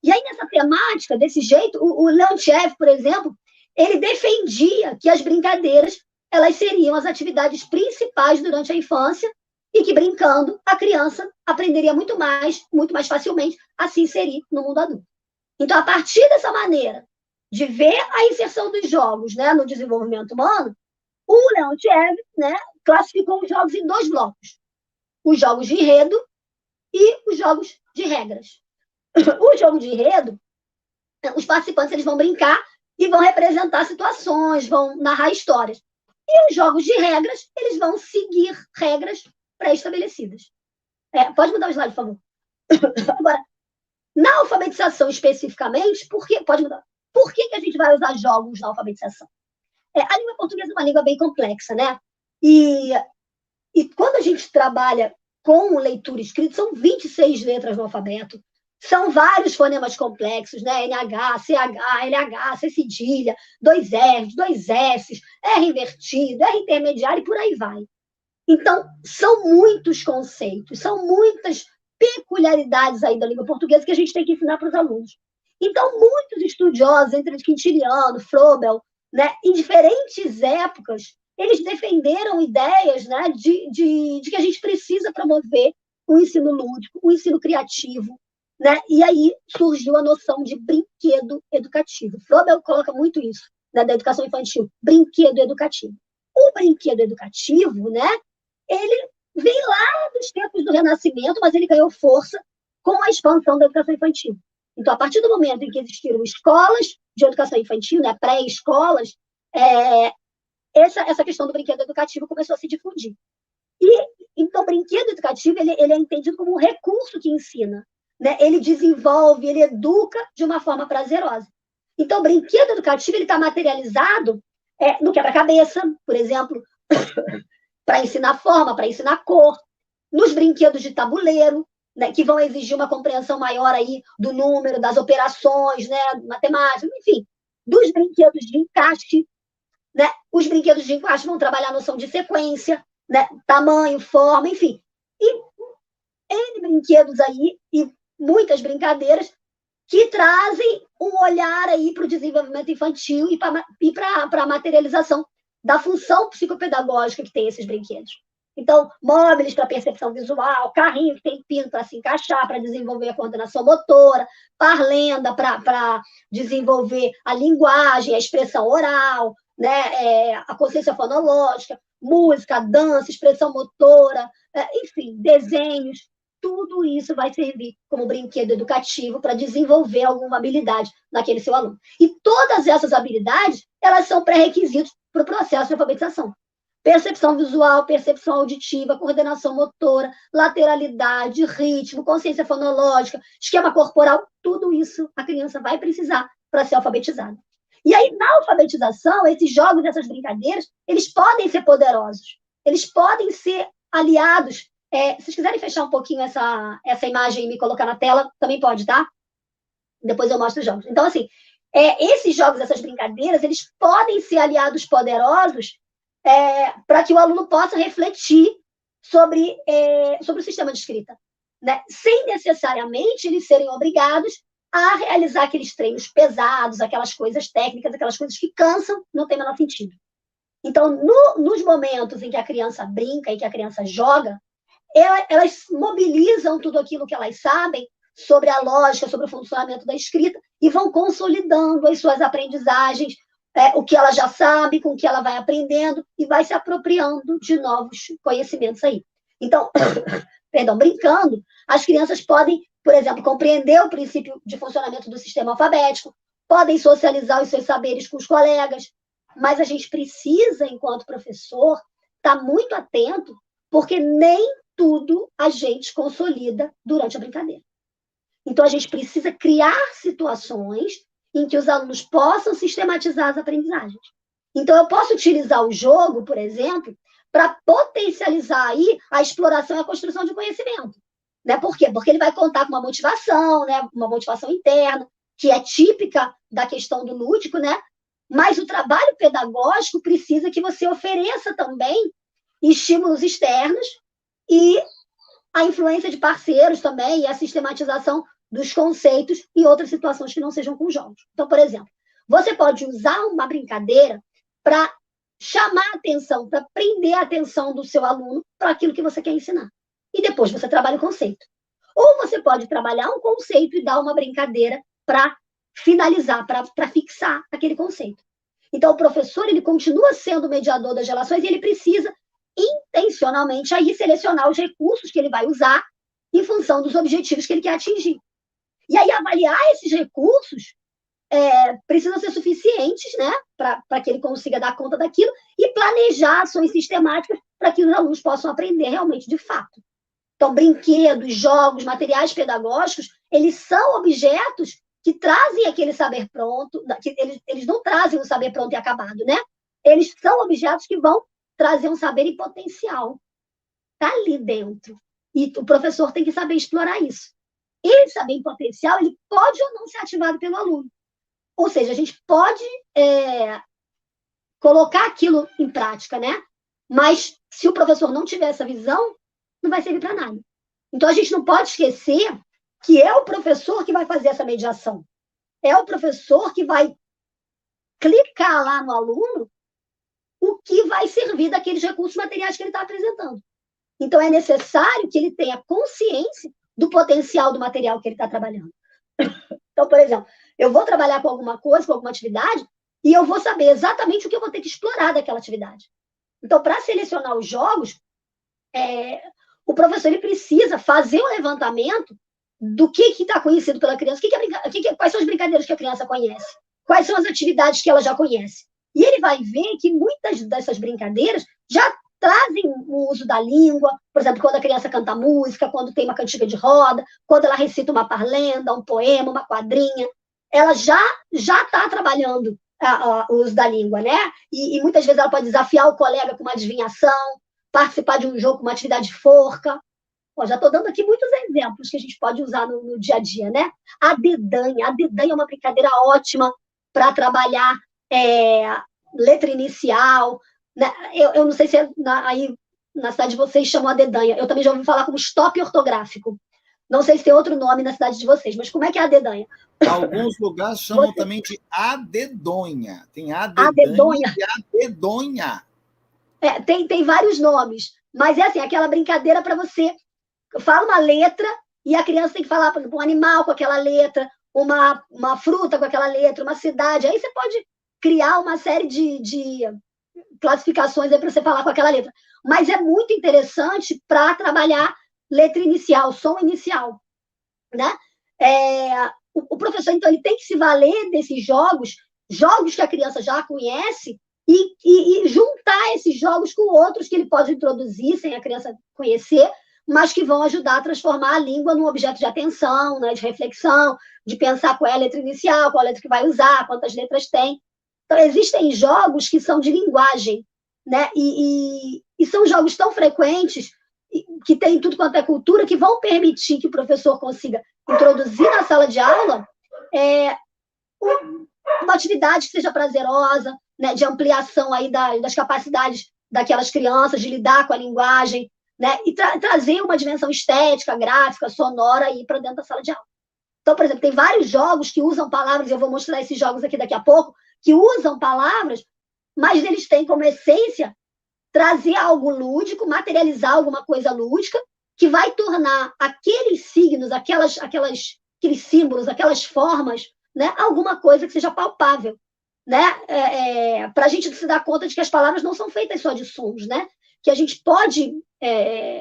E aí, nessa temática, desse jeito, o Leontiev, por exemplo, ele defendia que as brincadeiras elas seriam as atividades principais durante a infância e que, brincando, a criança aprenderia muito mais facilmente a se inserir no mundo adulto. Então, a partir dessa maneira de ver a inserção dos jogos, né, no desenvolvimento humano, o Leontiev, né, classificou os jogos em 2 blocos. Os jogos de enredo e os jogos de regras. O jogo de enredo, os participantes eles vão brincar e vão representar situações, vão narrar histórias. E os jogos de regras, eles vão seguir regras pré-estabelecidas. Pode mudar o slide, por favor. Agora, na alfabetização especificamente, pode mudar. Por que a gente vai usar jogos na alfabetização? A língua portuguesa é uma língua bem complexa, né? E quando a gente trabalha com leitura e escrita, são 26 letras no alfabeto, são vários fonemas complexos, né? NH, CH, LH, C cedilha, 2 R's, 2 S's, R invertido, R intermediário e por aí vai. Então, são muitos conceitos, são muitas peculiaridades aí da língua portuguesa que a gente tem que ensinar para os alunos. Então, muitos estudiosos, entre Quintiliano, Froebel, né, em diferentes épocas, eles defenderam ideias, né, de que a gente precisa promover o ensino lúdico, o ensino criativo, né? E aí surgiu a noção de brinquedo educativo. Froebel coloca muito isso, né, da educação infantil, brinquedo educativo. O brinquedo educativo, né, ele vem lá dos tempos do Renascimento, mas ele ganhou força com a expansão da educação infantil. Então, a partir do momento em que existiram escolas de educação infantil, né, pré-escolas, essa questão do brinquedo educativo começou a se difundir. Então, o brinquedo educativo ele é entendido como um recurso que ensina, né? Ele desenvolve, ele educa de uma forma prazerosa. Então, o brinquedo educativo está materializado no quebra-cabeça, por exemplo, para ensinar forma, para ensinar cor, nos brinquedos de tabuleiro, né, que vão exigir uma compreensão maior aí do número, das operações, né, matemática, enfim, dos brinquedos de encaixe, né? Os brinquedos de encaixe vão trabalhar a noção de sequência, né, tamanho, forma, enfim. E N brinquedos aí e muitas brincadeiras que trazem um olhar aí para o desenvolvimento infantil e para a materialização da função psicopedagógica que tem esses brinquedos. Então, móveis para percepção visual, carrinho que tem pino para se encaixar, para desenvolver a coordenação motora, parlenda para desenvolver a linguagem, a expressão oral, né, a consciência fonológica, música, dança, expressão motora, enfim, desenhos. Tudo isso vai servir como brinquedo educativo para desenvolver alguma habilidade naquele seu aluno. E todas essas habilidades, elas são pré-requisitos para o processo de alfabetização. percepção visual, percepção auditiva, coordenação motora, lateralidade, ritmo, consciência fonológica, esquema corporal, tudo isso a criança vai precisar para ser alfabetizada. E aí, na alfabetização, esses jogos, essas brincadeiras, eles podem ser poderosos, eles podem ser aliados. Se vocês quiserem fechar um pouquinho essa imagem e me colocar na tela, também pode, tá? Depois eu mostro os jogos. Então, assim, esses jogos, essas brincadeiras, eles podem ser aliados poderosos para que o aluno possa refletir sobre o sistema de escrita, né? Sem necessariamente eles serem obrigados a realizar aqueles treinos pesados, aquelas coisas técnicas, aquelas coisas que cansam, não tem o menor sentido. Então, nos momentos em que a criança brinca e que a criança joga, elas mobilizam tudo aquilo que elas sabem sobre a lógica, sobre o funcionamento da escrita e vão consolidando as suas aprendizagens, o que ela já sabe, com o que ela vai aprendendo e vai se apropriando de novos conhecimentos aí. Então, brincando, as crianças podem, por exemplo, compreender o princípio de funcionamento do sistema alfabético, podem socializar os seus saberes com os colegas, mas a gente precisa, enquanto professor, estar muito atento, porque nem tudo a gente consolida durante a brincadeira. Então, a gente precisa criar situações em que os alunos possam sistematizar as aprendizagens. Então, eu posso utilizar o jogo, por exemplo, para potencializar aí a exploração e a construção de conhecimento. Né? Por quê? Porque ele vai contar com uma motivação, né? Uma motivação interna, que é típica da questão do lúdico, né? Mas o trabalho pedagógico precisa que você ofereça também estímulos externos e a influência de parceiros também e a sistematização dos conceitos e outras situações que não sejam com jogos. Então, por exemplo, você pode usar uma brincadeira para chamar a atenção, para prender a atenção do seu aluno para aquilo que você quer ensinar. E depois você trabalha o conceito. Ou você pode trabalhar um conceito e dar uma brincadeira para finalizar, para fixar aquele conceito. Então, o professor, ele continua sendo o mediador das relações e ele precisa intencionalmente aí selecionar os recursos que ele vai usar em função dos objetivos que ele quer atingir. E aí, avaliar esses recursos precisam ser suficientes, né, para que ele consiga dar conta daquilo e planejar ações sistemáticas para que os alunos possam aprender realmente de fato. Então, brinquedos, jogos, materiais pedagógicos, eles são objetos que trazem aquele saber pronto, que eles não trazem um saber pronto e acabado, né? Eles são objetos que vão trazer um saber em potencial. Está ali dentro. E o professor tem que saber explorar isso. Esse saber em potencial, ele pode ou não ser ativado pelo aluno. Ou seja, a gente pode colocar aquilo em prática, né? Mas se o professor não tiver essa visão, não vai servir para nada. Então, a gente não pode esquecer que é o professor que vai fazer essa mediação. É o professor que vai clicar lá no aluno o que vai servir daqueles recursos materiais que ele está apresentando. Então, é necessário que ele tenha consciência do potencial do material que ele está trabalhando. Então, por exemplo, eu vou trabalhar com alguma coisa, com alguma atividade, e eu vou saber exatamente o que eu vou ter que explorar daquela atividade. Então, para selecionar os jogos, o professor ele precisa fazer um levantamento do que está conhecido pela criança, quais são as brincadeiras que a criança conhece, quais são as atividades que ela já conhece. E ele vai ver que muitas dessas brincadeiras já trazem o uso da língua, por exemplo, quando a criança canta música, quando tem uma cantiga de roda, quando ela recita uma parlenda, um poema, uma quadrinha, ela já está trabalhando o uso da língua, né? E muitas vezes ela pode desafiar o colega com uma adivinhação, participar de um jogo com uma atividade de forca. Já estou dando aqui muitos exemplos que a gente pode usar no dia a dia, né? A dedanha é uma brincadeira ótima para trabalhar letra inicial, né? Eu não sei se aí na cidade de vocês chamam a dedanha. Eu também já ouvi falar como stop ortográfico. Não sei se tem outro nome na cidade de vocês, mas como é que é a dedanha? Alguns lugares chamam também de adedonha. Tem a dedanha e a dedonha. Tem vários nomes, mas é assim, aquela brincadeira para você fala uma letra e a criança tem que falar, por exemplo, um animal com aquela letra, uma fruta com aquela letra, uma cidade. Aí você pode criar uma série de classificações para você falar com aquela letra. Mas é muito interessante para trabalhar letra inicial, som inicial, né? O professor, então, ele tem que se valer desses jogos que a criança já conhece e juntar esses jogos com outros que ele pode introduzir sem a criança conhecer, mas que vão ajudar a transformar a língua num objeto de atenção, né, de reflexão, de pensar qual é a letra inicial, qual é a letra que vai usar, quantas letras tem. Então, existem jogos que são de linguagem, né? E são jogos tão frequentes, que tem tudo quanto é cultura, que vão permitir que o professor consiga introduzir na sala de aula uma atividade que seja prazerosa, né, de ampliação aí das capacidades daquelas crianças, de lidar com a linguagem, né, e trazer uma dimensão estética, gráfica, sonora aí para dentro da sala de aula. Então, por exemplo, tem vários jogos que usam palavras, e eu vou mostrar esses jogos aqui daqui a pouco, que usam palavras, mas eles têm como essência trazer algo lúdico, materializar alguma coisa lúdica, que vai tornar aqueles signos, aqueles símbolos, aquelas formas, né, alguma coisa que seja palpável, né? Para a gente se dar conta de que as palavras não são feitas só de sons, né? Que a gente pode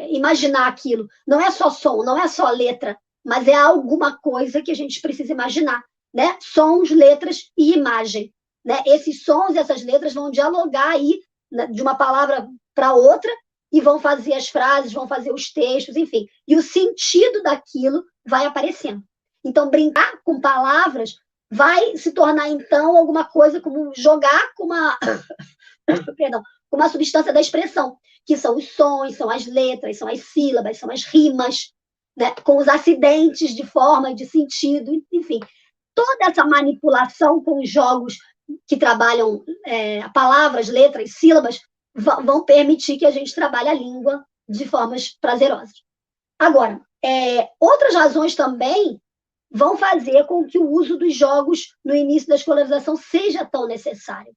imaginar aquilo. Não é só som, não é só letra, mas é alguma coisa que a gente precisa imaginar, né? Sons, letras e imagem, né? Esses sons e essas letras vão dialogar aí, né, de uma palavra para outra, e vão fazer as frases, vão fazer os textos, enfim. E o sentido daquilo vai aparecendo. Então, brincar com palavras vai se tornar, então, alguma coisa como jogar com perdão, com uma substância da expressão, que são os sons, são as letras, são as sílabas, são as rimas, né, com os acidentes de forma e de sentido, enfim. Toda essa manipulação com os jogos que trabalham palavras, letras, sílabas, vão permitir que a gente trabalhe a língua de formas prazerosas. Agora, outras razões também vão fazer com que o uso dos jogos no início da escolarização seja tão necessário.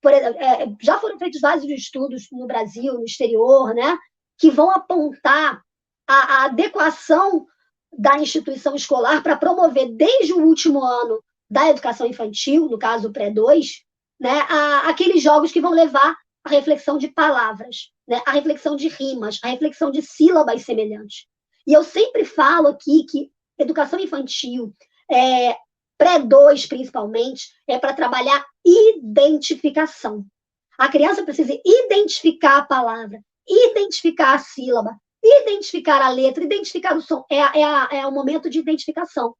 Por exemplo, já foram feitos vários estudos no Brasil, no exterior, né, que vão apontar a adequação da instituição escolar para promover, desde o último ano da educação infantil, no caso o pré-2, né, aqueles jogos que vão levar à reflexão de palavras, né, à reflexão de rimas, à reflexão de sílabas semelhantes. E eu sempre falo aqui que educação infantil, pré-2 principalmente, é para trabalhar identificação. A criança precisa identificar a palavra, identificar a sílaba, identificar a letra, identificar o som. É o momento de identificação.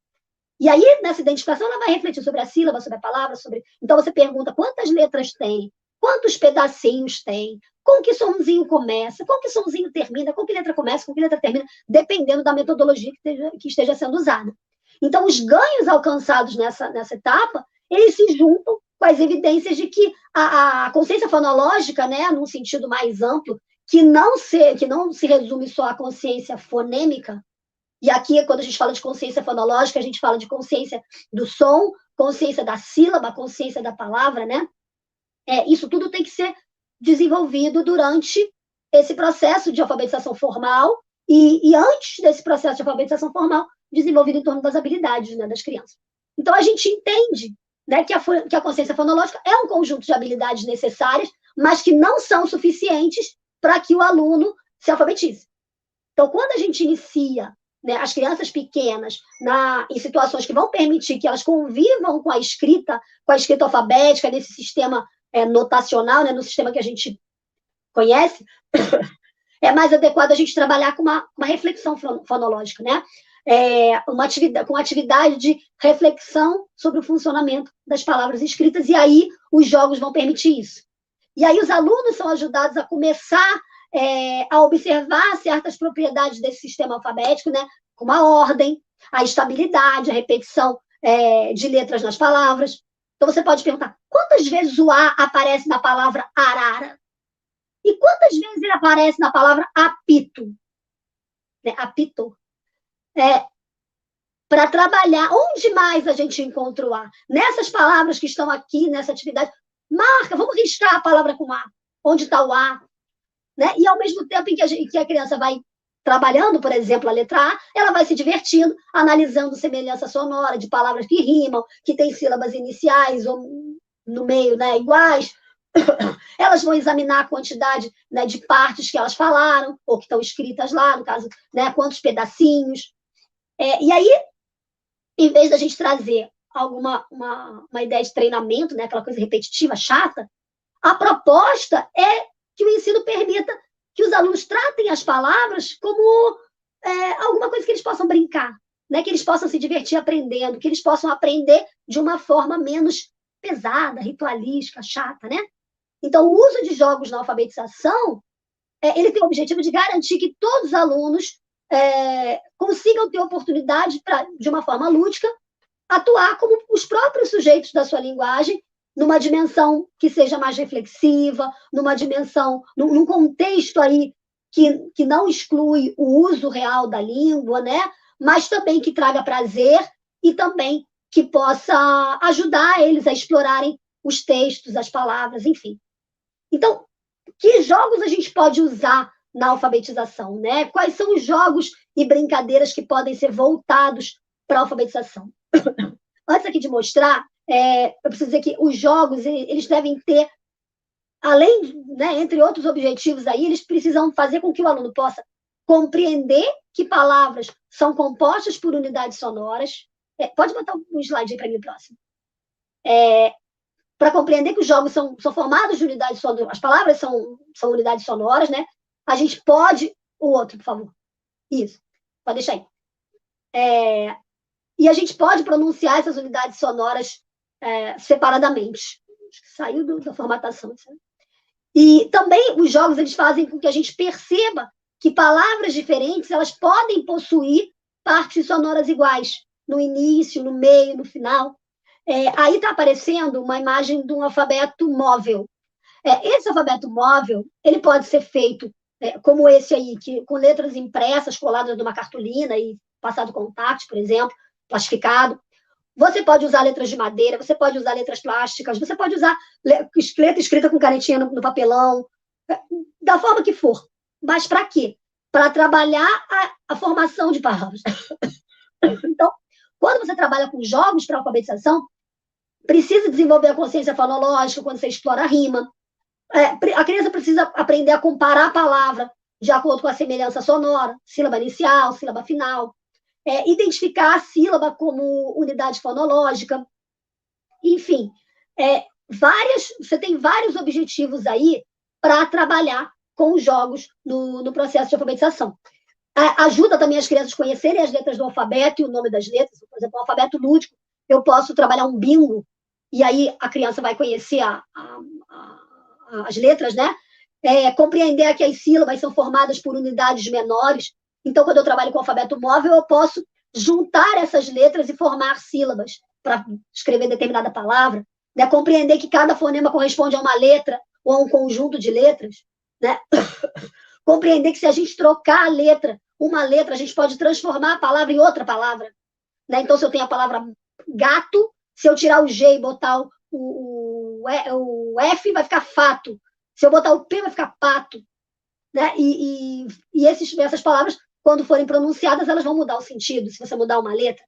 E aí, nessa identificação, ela vai refletir sobre a sílaba, sobre a palavra, sobre... Então, você pergunta quantas letras tem, quantos pedacinhos tem, com que sonzinho começa, com que sonzinho termina, com que letra começa, com que letra termina, dependendo da metodologia que esteja sendo usada. Então, os ganhos alcançados nessa etapa, eles se juntam com as evidências de que a consciência fonológica, né, num sentido mais amplo, que não se resume só à consciência fonêmica, e aqui, quando a gente fala de consciência fonológica, a gente fala de consciência do som, consciência da sílaba, consciência da palavra, né? Isso tudo tem que ser desenvolvido durante esse processo de alfabetização formal e antes desse processo de alfabetização formal, desenvolvido em torno das habilidades, né, das crianças. Então, a gente entende, né, que a consciência fonológica é um conjunto de habilidades necessárias, mas que não são suficientes para que o aluno se alfabetize. Então, quando a gente inicia, né, as crianças pequenas em situações que vão permitir que elas convivam com a escrita alfabética, nesse sistema notacional, né, no sistema que a gente conhece, é mais adequado a gente trabalhar com uma reflexão fonológica, né? Com atividade de reflexão sobre o funcionamento das palavras escritas, e aí os jogos vão permitir isso. E aí os alunos são ajudados a começar a observar certas propriedades desse sistema alfabético, né? Como a ordem, a estabilidade, a repetição de letras nas palavras. Então, você pode perguntar, quantas vezes o A aparece na palavra arara? E quantas vezes ele aparece na palavra apito? Né? Apito. Para trabalhar, onde mais a gente encontra o A? Nessas palavras que estão aqui, nessa atividade, marca, vamos riscar a palavra com A. Onde está o A? Né? E ao mesmo tempo em que a criança vai trabalhando, por exemplo, a letra A, ela vai se divertindo, analisando semelhança sonora de palavras que rimam, que têm sílabas iniciais ou no meio, né, iguais. Elas vão examinar a quantidade, né, de partes que elas falaram, ou que estão escritas lá, no caso, né, quantos pedacinhos. E aí, em vez da gente trazer uma ideia de treinamento, né, aquela coisa repetitiva, chata, A proposta é que o ensino permita que os alunos tratem as palavras como alguma coisa que eles possam brincar, né? Que eles possam se divertir aprendendo, que eles possam aprender de uma forma menos pesada, ritualística, chata, né? Então, o uso de jogos na alfabetização, ele tem o objetivo de garantir que todos os alunos consigam ter oportunidade para, de uma forma lúdica, atuar como os próprios sujeitos da sua linguagem, numa dimensão que seja mais reflexiva, numa dimensão, num contexto aí que não exclui o uso real da língua, né? Mas também que traga prazer e também que possa ajudar eles a explorarem os textos, as palavras, enfim. Então, que jogos a gente pode usar na alfabetização, né? Quais são os jogos e brincadeiras que podem ser voltados para a alfabetização? Antes aqui de mostrar, eu preciso dizer que os jogos, eles devem ter, além, né, entre outros objetivos aí, eles precisam fazer com que o aluno possa compreender que palavras são compostas por unidades sonoras. Pode botar um slide aí para mim próximo. Para compreender que os jogos são formados de unidades sonoras, as palavras são unidades sonoras, né? A gente pode... O outro, por favor. Isso. Pode deixar aí. E a gente pode pronunciar essas unidades sonoras separadamente. Saiu da formatação. Sabe? E também os jogos eles fazem com que a gente perceba que palavras diferentes elas podem possuir partes sonoras iguais, no início, no meio, no final. Aí está aparecendo uma imagem de um alfabeto móvel. Esse alfabeto móvel ele pode ser feito como esse aí, com letras impressas, coladas numa cartolina e passado contact, por exemplo, plastificado. Você pode usar letras de madeira, você pode usar letras plásticas, você pode usar letra escrita com canetinha no papelão, da forma que for. Mas para quê? Para trabalhar a formação de palavras. Então, quando você trabalha com jogos para alfabetização, precisa desenvolver a consciência fonológica quando você explora a rima. A criança precisa aprender a comparar a palavra de acordo com a semelhança sonora, sílaba inicial, sílaba final. Identificar a sílaba como unidade fonológica. Enfim, você tem vários objetivos aí para trabalhar com os jogos no processo de alfabetização. Ajuda também as crianças a conhecerem as letras do alfabeto e o nome das letras. Por exemplo, o alfabeto lúdico, eu posso trabalhar um bingo, e aí a criança vai conhecer as letras, né? Compreender que as sílabas são formadas por unidades menores. Então, quando eu trabalho com alfabeto móvel, eu posso juntar essas letras e formar sílabas para escrever determinada palavra, né? Compreender que cada fonema corresponde a uma letra ou a um conjunto de letras, né? Compreender que se a gente trocar uma letra, a gente pode transformar a palavra em outra palavra, né? Então, se eu tenho a palavra gato, se eu tirar o G e botar o F, vai ficar fato. Se eu botar o P, vai ficar pato. Né? E essas palavras, quando forem pronunciadas, elas vão mudar o sentido, se você mudar uma letra.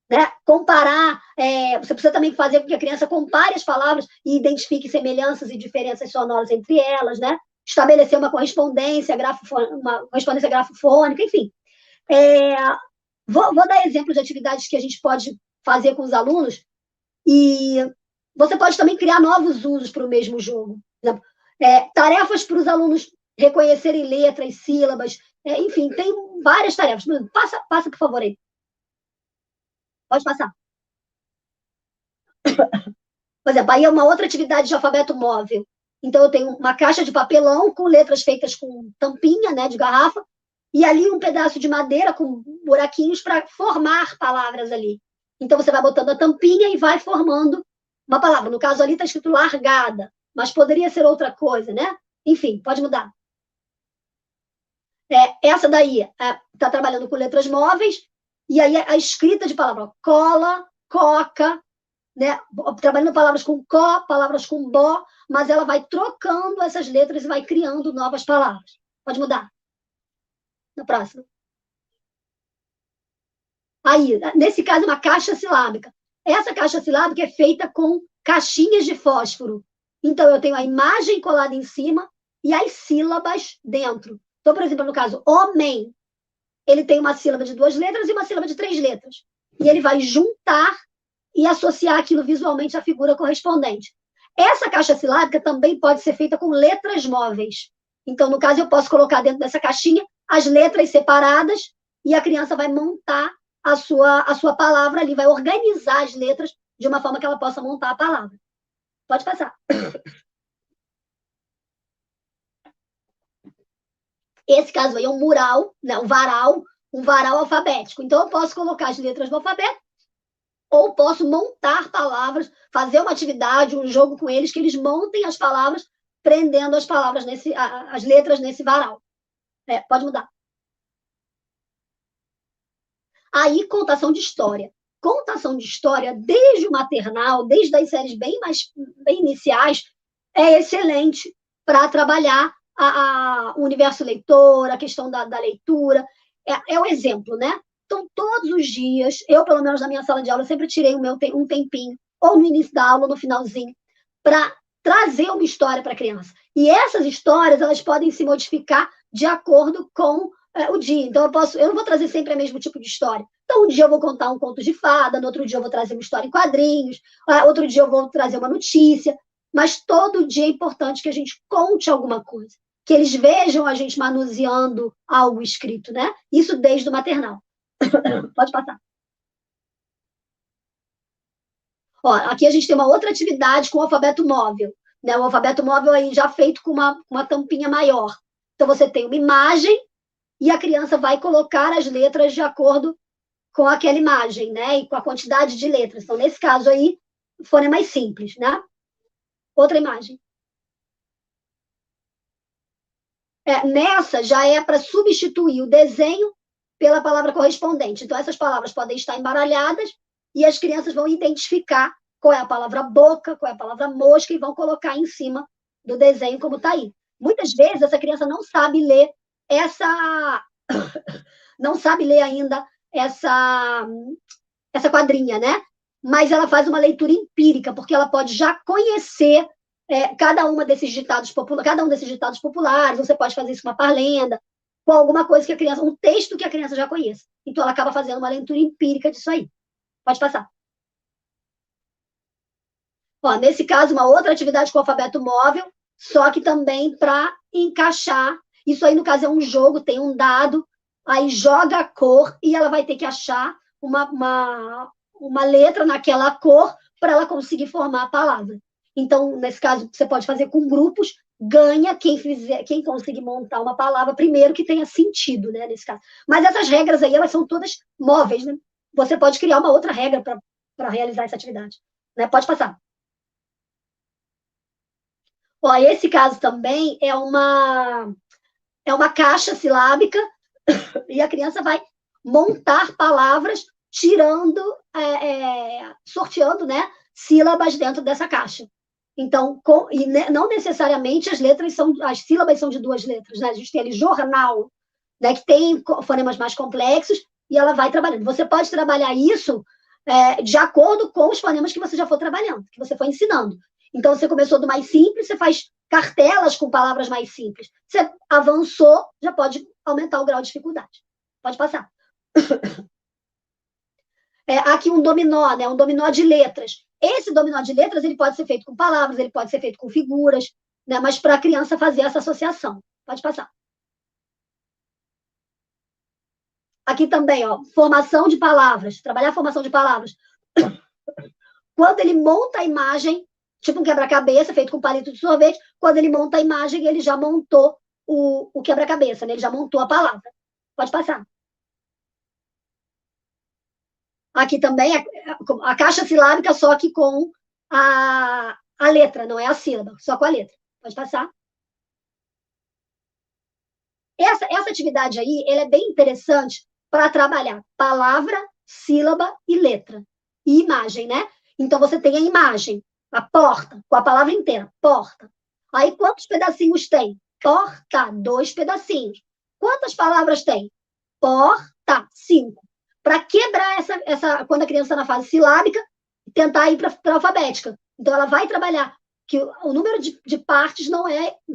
Né? Comparar, você precisa também fazer com que a criança compare as palavras e identifique semelhanças e diferenças sonoras entre elas, né? Estabelecer uma correspondência grafofônica, enfim. Vou dar exemplo de atividades que a gente pode fazer com os alunos e você pode também criar novos usos para o mesmo jogo. Por exemplo, tarefas para os alunos reconhecerem letras, sílabas, enfim, tem várias tarefas. Passa, por favor, aí. Pode passar. Por exemplo, aí é uma outra atividade de alfabeto móvel. Então, eu tenho uma caixa de papelão com letras feitas com tampinha, né, de garrafa, e ali um pedaço de madeira com buraquinhos para formar palavras ali. Então, você vai botando a tampinha e vai formando uma palavra. No caso ali está escrito largada, mas poderia ser outra coisa, né? Enfim, pode mudar. Essa daí está trabalhando com letras móveis, e aí a escrita de palavra cola, coca, né? Trabalhando palavras com có, palavras com bó, mas ela vai trocando essas letras e vai criando novas palavras. Pode mudar. Na próxima. Aí, nesse caso, uma caixa silábica. Essa caixa silábica é feita com caixinhas de fósforo. Então, eu tenho a imagem colada em cima e as sílabas dentro. Então, por exemplo, no caso, homem, ele tem uma sílaba de 2 letras e uma sílaba de 3 letras. E ele vai juntar e associar aquilo visualmente à figura correspondente. Essa caixa silábica também pode ser feita com letras móveis. Então, no caso, eu posso colocar dentro dessa caixinha as letras separadas e a criança vai montar a sua palavra ali, vai organizar as letras de uma forma que ela possa montar a palavra. Pode passar. Esse caso aí é um mural, né, um varal alfabético. Então, eu posso colocar as letras do alfabeto ou posso montar palavras, fazer uma atividade, um jogo com eles, que eles montem as palavras, prendendo as palavras, as letras nesse varal. Pode mudar. Aí, contação de história. Contação de história, desde o maternal, desde as séries bem iniciais, é excelente para trabalhar o universo leitor, a questão da leitura. É o exemplo, né? Então, todos os dias, eu, pelo menos na minha sala de aula, sempre tirei um tempinho, ou no início da aula, ou no finalzinho, para trazer uma história para a criança. E essas histórias, elas podem se modificar de acordo com o dia. Então, eu não vou trazer sempre o mesmo tipo de história. Então, um dia eu vou contar um conto de fada, no outro dia eu vou trazer uma história em quadrinhos, outro dia eu vou trazer uma notícia, mas todo dia é importante que a gente conte alguma coisa, que eles vejam a gente manuseando algo escrito, né? Isso desde o maternal. Pode passar. Ó, aqui a gente tem uma outra atividade com o alfabeto móvel, né? O alfabeto móvel aí já feito com uma tampinha maior. Então, você tem uma imagem e a criança vai colocar as letras de acordo com aquela imagem, né? E com a quantidade de letras. Então, nesse caso aí, fonemas simples, né? Outra imagem. Nessa já é para substituir o desenho pela palavra correspondente. Então, essas palavras podem estar embaralhadas e as crianças vão identificar qual é a palavra boca, qual é a palavra mosca e vão colocar em cima do desenho como está aí. Muitas vezes essa criança não sabe ler não sabe ler ainda essa quadrinha, né? Mas ela faz uma leitura empírica, porque ela pode já conhecer cada um desses ditados populares, você pode fazer isso com uma parlenda, com alguma coisa que a criança, um texto que a criança já conheça. Então, ela acaba fazendo uma leitura empírica disso aí. Pode passar. Ó, nesse caso, uma outra atividade com o alfabeto móvel, só que também para encaixar. Isso aí, no caso, é um jogo, tem um dado, aí joga a cor e ela vai ter que achar uma letra naquela cor para ela conseguir formar a palavra. Então, nesse caso, você pode fazer com grupos, ganha quem conseguir montar uma palavra primeiro que tenha sentido, né, nesse caso. Mas essas regras aí, elas são todas móveis, né? Você pode criar uma outra regra para realizar essa atividade, né? Pode passar. Ó, esse caso também é uma caixa silábica e a criança vai montar palavras tirando, sorteando, né, sílabas dentro dessa caixa. Então, não necessariamente as sílabas são de 2 letras, né? A gente tem ali jornal, né, que tem fonemas mais complexos, e ela vai trabalhando. Você pode trabalhar isso de acordo com os fonemas que você já for trabalhando, que você for ensinando. Então, você começou do mais simples, você faz cartelas com palavras mais simples. Você avançou, já pode aumentar o grau de dificuldade. Pode passar. Aqui um dominó, né? Um dominó de letras. Esse dominó de letras, ele pode ser feito com palavras, ele pode ser feito com figuras, né? Mas para a criança fazer essa associação. Pode passar. Aqui também, ó, formação de palavras. Trabalhar a formação de palavras. Quando ele monta a imagem, tipo um quebra-cabeça feito com palito de sorvete, quando ele monta a imagem, ele já montou o quebra-cabeça, né? Ele já montou a palavra. Pode passar. Aqui também a caixa silábica, só que com a letra, não é a sílaba, só com a letra. Pode passar. Essa atividade aí, ela é bem interessante para trabalhar palavra, sílaba e letra. E imagem, né? Então, você tem a imagem, a porta, com a palavra inteira, porta. Aí, quantos pedacinhos tem? Porta, 2 pedacinhos. Quantas palavras tem? Porta, 5. Para quebrar quando a criança está na fase silábica, tentar ir para a alfabética. Então, ela vai trabalhar que o número de partes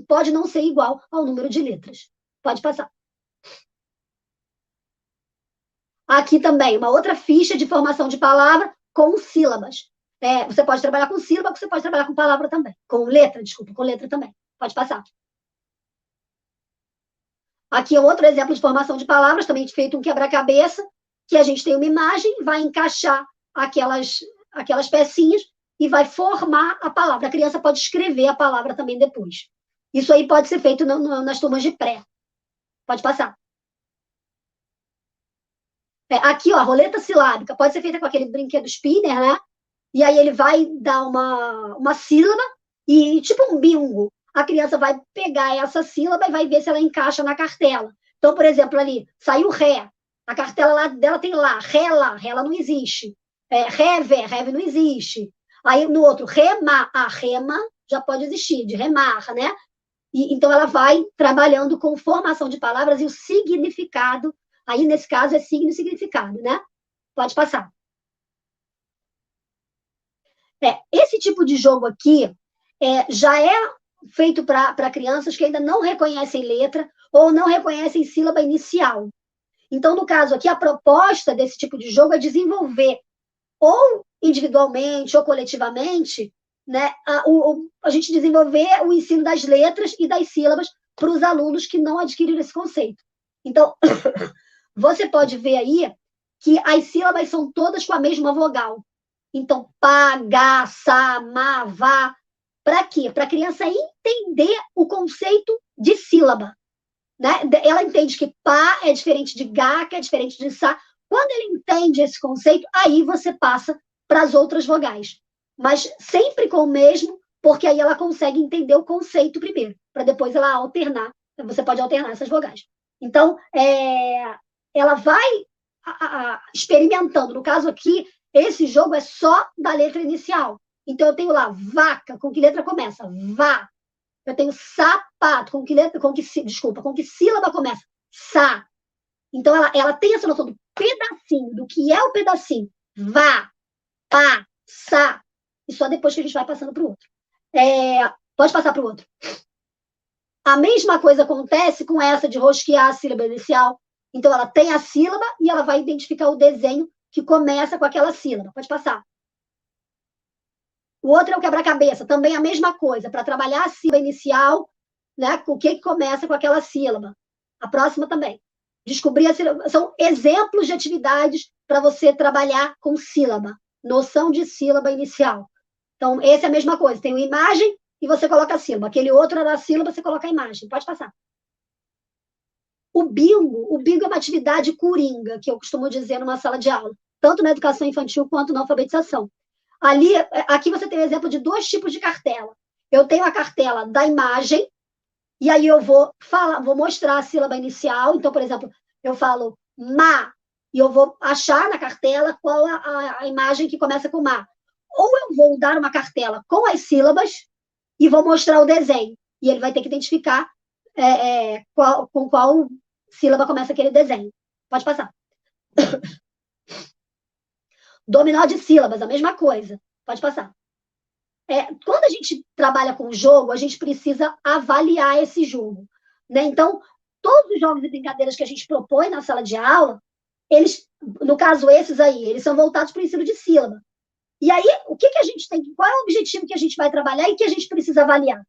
pode não ser igual ao número de letras. Pode passar. Aqui também, uma outra ficha de formação de palavra com sílabas. Você pode trabalhar com sílaba, você pode trabalhar com palavra também. Com letra, desculpa, com letra também. Pode passar. Aqui é outro exemplo de formação de palavras, também feito um quebra-cabeça, que a gente tem uma imagem, vai encaixar aquelas pecinhas e vai formar a palavra. A criança pode escrever a palavra também depois. Isso aí pode ser feito nas turmas de pré. Pode passar. Aqui, ó, a roleta silábica pode ser feita com aquele brinquedo spinner, né? E aí ele vai dar uma sílaba e, tipo um bingo, a criança vai pegar essa sílaba e vai ver se ela encaixa na cartela. Então, por exemplo, ali, saiu ré. A cartela lá dela tem lá, ré lá não existe. Reve não existe. Aí no outro, rema, rema já pode existir, de remar, né? Então ela vai trabalhando com formação de palavras e o significado. Aí, nesse caso, é signo e significado, né? Pode passar. Esse tipo de jogo aqui já é feito para crianças que ainda não reconhecem letra ou não reconhecem sílaba inicial. Então, no caso aqui, a proposta desse tipo de jogo é desenvolver, ou individualmente ou coletivamente, né, a gente desenvolver o ensino das letras e das sílabas para os alunos que não adquiriram esse conceito. Então, você pode ver aí que as sílabas são todas com a mesma vogal. Então, pá, gá, sá, má, vá. Para quê? Para a criança entender o conceito de sílaba. Né? Ela entende que pá é diferente de gá, que é diferente de sá. Quando ele entende esse conceito, aí você passa para as outras vogais. Mas sempre com o mesmo, porque aí ela consegue entender o conceito primeiro, para depois ela alternar. Você pode alternar essas vogais. Então, ela vai experimentando. No caso aqui, esse jogo é só da letra inicial. Então, eu tenho lá vaca, com que letra começa? Vá. Eu tenho sapato, com que sílaba começa? Sá. Então, ela tem essa noção do pedacinho, do que é o pedacinho. Vá, pá, sá. E só depois que a gente vai passando para o outro. Pode passar para o outro. A mesma coisa acontece com essa de rosquear a sílaba inicial. Então, ela tem a sílaba e ela vai identificar o desenho que começa com aquela sílaba. Pode passar. O outro é o quebra-cabeça, também a mesma coisa, para trabalhar a sílaba inicial, né, o que começa com aquela sílaba. A próxima também. Descobrir a sílaba. São exemplos de atividades para você trabalhar com sílaba. Noção de sílaba inicial. Então, esse é a mesma coisa. Tem uma imagem e você coloca a sílaba. Aquele outro era a sílaba, você coloca a imagem. Pode passar. O bingo é uma atividade coringa, que eu costumo dizer numa sala de aula, tanto na educação infantil quanto na alfabetização. Aqui você tem o exemplo de 2 tipos de cartela. Eu tenho a cartela da imagem, e aí eu vou mostrar a sílaba inicial. Então, por exemplo, eu falo má, e eu vou achar na cartela qual a imagem que começa com má. Ou eu vou dar uma cartela com as sílabas e vou mostrar o desenho. E ele vai ter que identificar com qual sílaba começa aquele desenho. Pode passar. Dominó de sílabas, a mesma coisa. Pode passar. Quando a gente trabalha com jogo, a gente precisa avaliar esse jogo. Né? Então, todos os jogos e brincadeiras que a gente propõe na sala de aula, eles, no caso esses aí, eles são voltados para o ensino de sílaba. E aí, o que a gente tem? Qual é o objetivo que a gente vai trabalhar e que a gente precisa avaliar?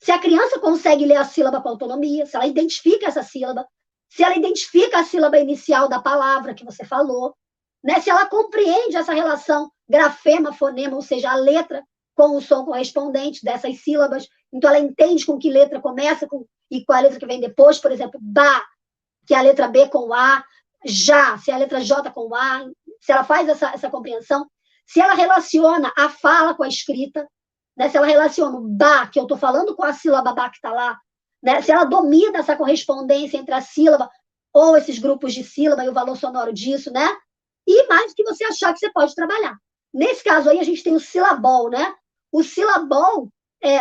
Se a criança consegue ler a sílaba com autonomia, se ela identifica essa sílaba, se ela identifica a sílaba inicial da palavra que você falou, né? Se ela compreende essa relação grafema, fonema, ou seja, a letra com o som correspondente dessas sílabas, então ela entende com que letra começa e qual a letra que vem depois, por exemplo, ba, que é a letra B com A, já, se é a letra J com A, se ela faz essa compreensão, se ela relaciona a fala com a escrita, né? Se ela relaciona o ba, que eu estou falando com a sílaba ba que está lá, né? Se ela domina essa correspondência entre a sílaba ou esses grupos de sílaba e o valor sonoro disso, né? E mais que você achar que você pode trabalhar. Nesse caso aí, a gente tem o silabol, né? O silabol,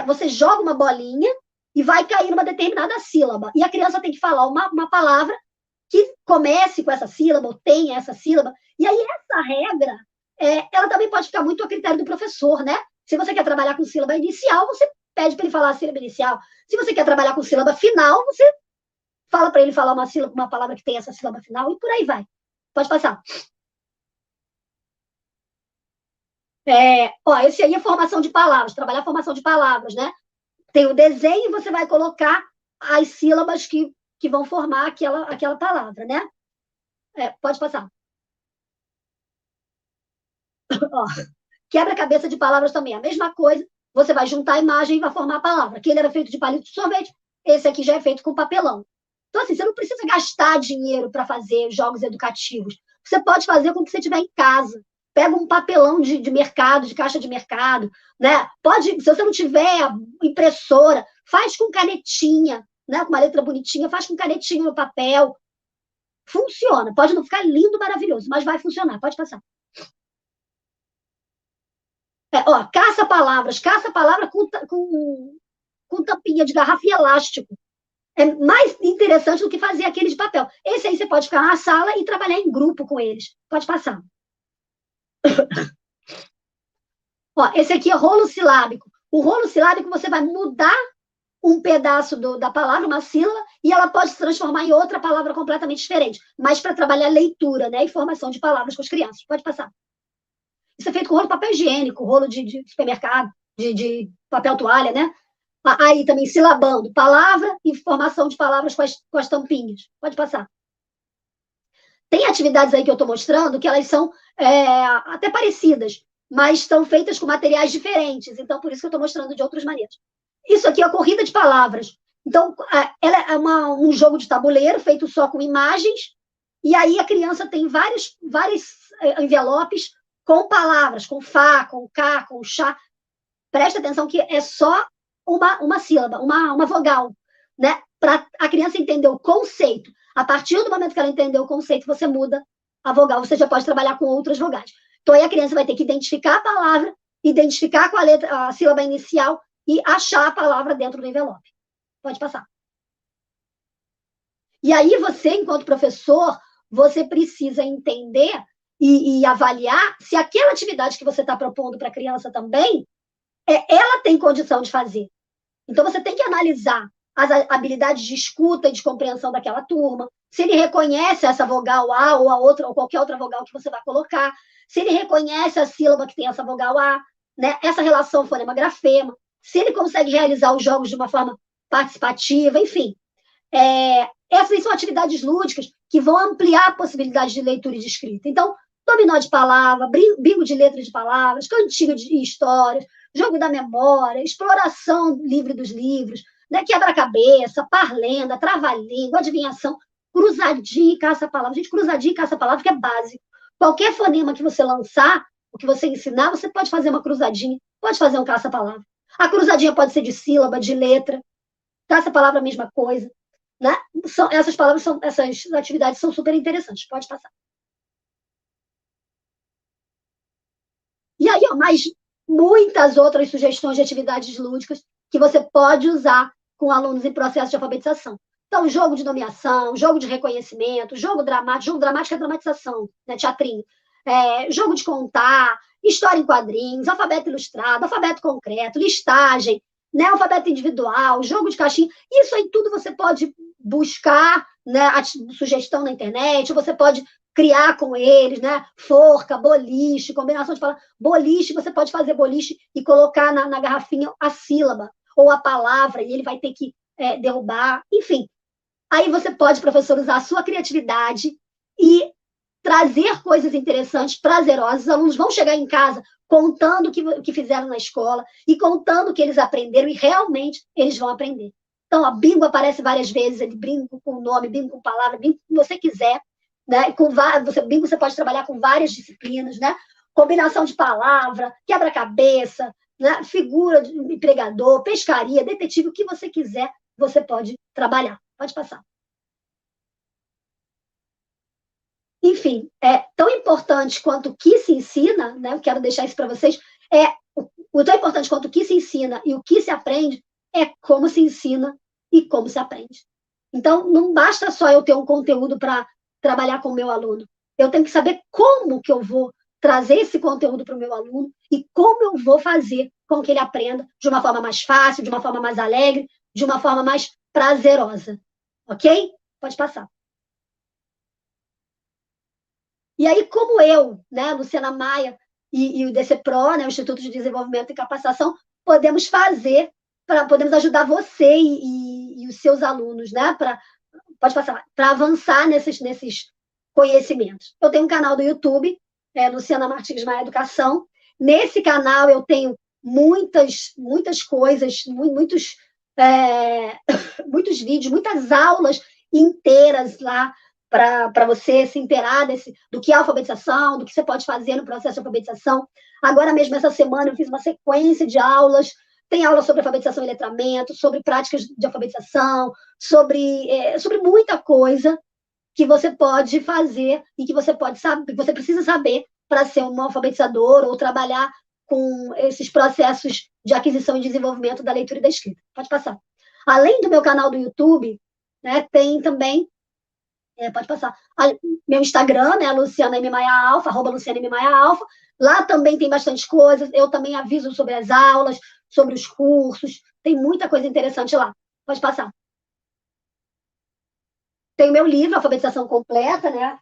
você joga uma bolinha e vai cair numa determinada sílaba. E a criança tem que falar uma palavra que comece com essa sílaba, ou tenha essa sílaba. E aí, essa regra, ela também pode ficar muito a critério do professor, né? Se você quer trabalhar com sílaba inicial, você pede para ele falar a sílaba inicial. Se você quer trabalhar com sílaba final, você fala para ele falar uma palavra que tem essa sílaba final e por aí vai. Pode passar. Esse aí é formação de palavras, trabalhar formação de palavras, né? Tem o desenho e você vai colocar as sílabas que vão formar aquela palavra, né? Pode passar. Ó, quebra-cabeça de palavras também, a mesma coisa. Você vai juntar a imagem e vai formar a palavra. Aquele era feito de palito de sorvete, esse aqui já é feito com papelão. Então, assim, você não precisa gastar dinheiro para fazer jogos educativos. Você pode fazer com o que você tiver em casa. Pega um papelão de mercado, de caixa de mercado, né? Se você não tiver impressora, faz com canetinha, né? Com uma letra bonitinha, faz com canetinha no papel. Funciona. Pode não ficar lindo, maravilhoso, mas vai funcionar. Pode passar. Caça palavra com tampinha de garrafa e elástico. É mais interessante do que fazer aquele de papel. Esse aí você pode ficar na sala e trabalhar em grupo com eles. Pode passar. Esse aqui é rolo silábico. O rolo silábico você vai mudar um pedaço da palavra, uma sílaba, e ela pode se transformar em outra palavra completamente diferente. Mas para trabalhar leitura, né, e formação de palavras com as crianças. Pode passar. Isso é feito com rolo de papel higiênico, rolo de supermercado, de papel toalha, né? Aí também silabando, palavra e formação de palavras com as tampinhas. Pode passar. Tem atividades aí que eu estou mostrando que elas são até parecidas, mas estão feitas com materiais diferentes. Então, por isso que eu estou mostrando de outras maneiras. Isso aqui é a corrida de palavras. Então, ela é um jogo de tabuleiro feito só com imagens, e aí a criança tem vários envelopes com palavras, com Fá, com Cá, com Chá. Presta atenção que é só uma sílaba, uma vogal, né? Para a criança entender o conceito. A partir do momento que ela entender o conceito, você muda a vogal, você já pode trabalhar com outras vogais. Então, aí a criança vai ter que identificar a palavra, identificar com a sílaba inicial e achar a palavra dentro do envelope. Pode passar. E aí você, enquanto professor, você precisa entender e avaliar se aquela atividade que você está propondo para a criança também, ela tem condição de fazer. Então, você tem que analisar as habilidades de escuta e de compreensão daquela turma, se ele reconhece essa vogal A ou a outra, ou qualquer outra vogal que você vai colocar, se ele reconhece a sílaba que tem essa vogal A, né? Essa relação fonema-grafema, se ele consegue realizar os jogos de uma forma participativa, enfim. Essas são atividades lúdicas que vão ampliar a possibilidade de leitura e de escrita. Então, dominó de palavra, bingo de letras de palavras, cantiga de histórias, jogo da memória, exploração livre dos livros, né? Quebra-cabeça, parlenda, trava-língua, adivinhação, cruzadinha e caça-palavra. Gente, cruzadinha e caça-palavra que é básico. Qualquer fonema que você lançar, o que você ensinar, você pode fazer uma cruzadinha, pode fazer um caça-palavra. A cruzadinha pode ser de sílaba, de letra, caça-palavra a mesma coisa. Né? Essas atividades são super interessantes. Pode passar. E aí, mais muitas outras sugestões de atividades lúdicas que você pode usar com alunos em processo de alfabetização. Então, jogo de nomeação, jogo de reconhecimento, jogo dramático é dramatização, né? Teatrinho. Jogo de contar, história em quadrinhos, alfabeto ilustrado, alfabeto concreto, listagem, né? Alfabeto individual, jogo de caixinha. Isso aí tudo você pode buscar, né? A sugestão na internet, ou você pode criar com eles, né? Forca, boliche, combinação de palavras. Boliche, você pode fazer boliche e colocar na garrafinha a sílaba ou a palavra, e ele vai ter que derrubar. Enfim, aí você pode, professor, usar a sua criatividade e trazer coisas interessantes, prazerosas. Os alunos vão chegar em casa contando o que fizeram na escola e contando o que eles aprenderam, e realmente eles vão aprender. Então, bingo aparece várias vezes, ele brinca com o nome, bingo com palavra, bingo com o que você quiser. Né? Bingo você pode trabalhar com várias disciplinas, né? Combinação de palavra, quebra-cabeça, né? Figura de empregador, pescaria, detetive, o que você quiser, você pode trabalhar. Pode passar. Enfim, é tão importante quanto o que se ensina, né? Eu quero deixar isso para vocês, o tão importante quanto o que se ensina e o que se aprende é como se ensina e como se aprende. Então, não basta só eu ter um conteúdo para trabalhar com o meu aluno. Eu tenho que saber como que eu vou trazer esse conteúdo para o meu aluno e como eu vou fazer com que ele aprenda de uma forma mais fácil, de uma forma mais alegre, de uma forma mais prazerosa. Ok? Pode passar. E aí, como eu, né, Luciana Maia, e o DCPRO, né, o Instituto de Desenvolvimento e Capacitação, podemos ajudar você e os seus alunos, né, para avançar nesses conhecimentos. Eu tenho um canal do YouTube, Luciana Martins Maia Educação. Nesse canal eu tenho muitas coisas, muitos vídeos, muitas aulas inteiras lá para você se inteirar do que é alfabetização, do que você pode fazer no processo de alfabetização. Agora mesmo, essa semana, eu fiz uma sequência de aulas. Tem aula sobre alfabetização e letramento, sobre práticas de alfabetização, sobre muita coisa que você pode fazer e que você pode saber, que você precisa saber para ser um alfabetizador ou trabalhar com esses processos de aquisição e desenvolvimento da leitura e da escrita. Pode passar. Além do meu canal do YouTube, né, tem também, pode passar, meu Instagram, né, Luciana M. Maia Alfa, @Luciana M. Maia Alfa. Lá também tem bastante coisas. Eu também aviso sobre as aulas, sobre os cursos. Tem muita coisa interessante lá. Pode passar. Tem o meu livro, Alfabetização Completa, né?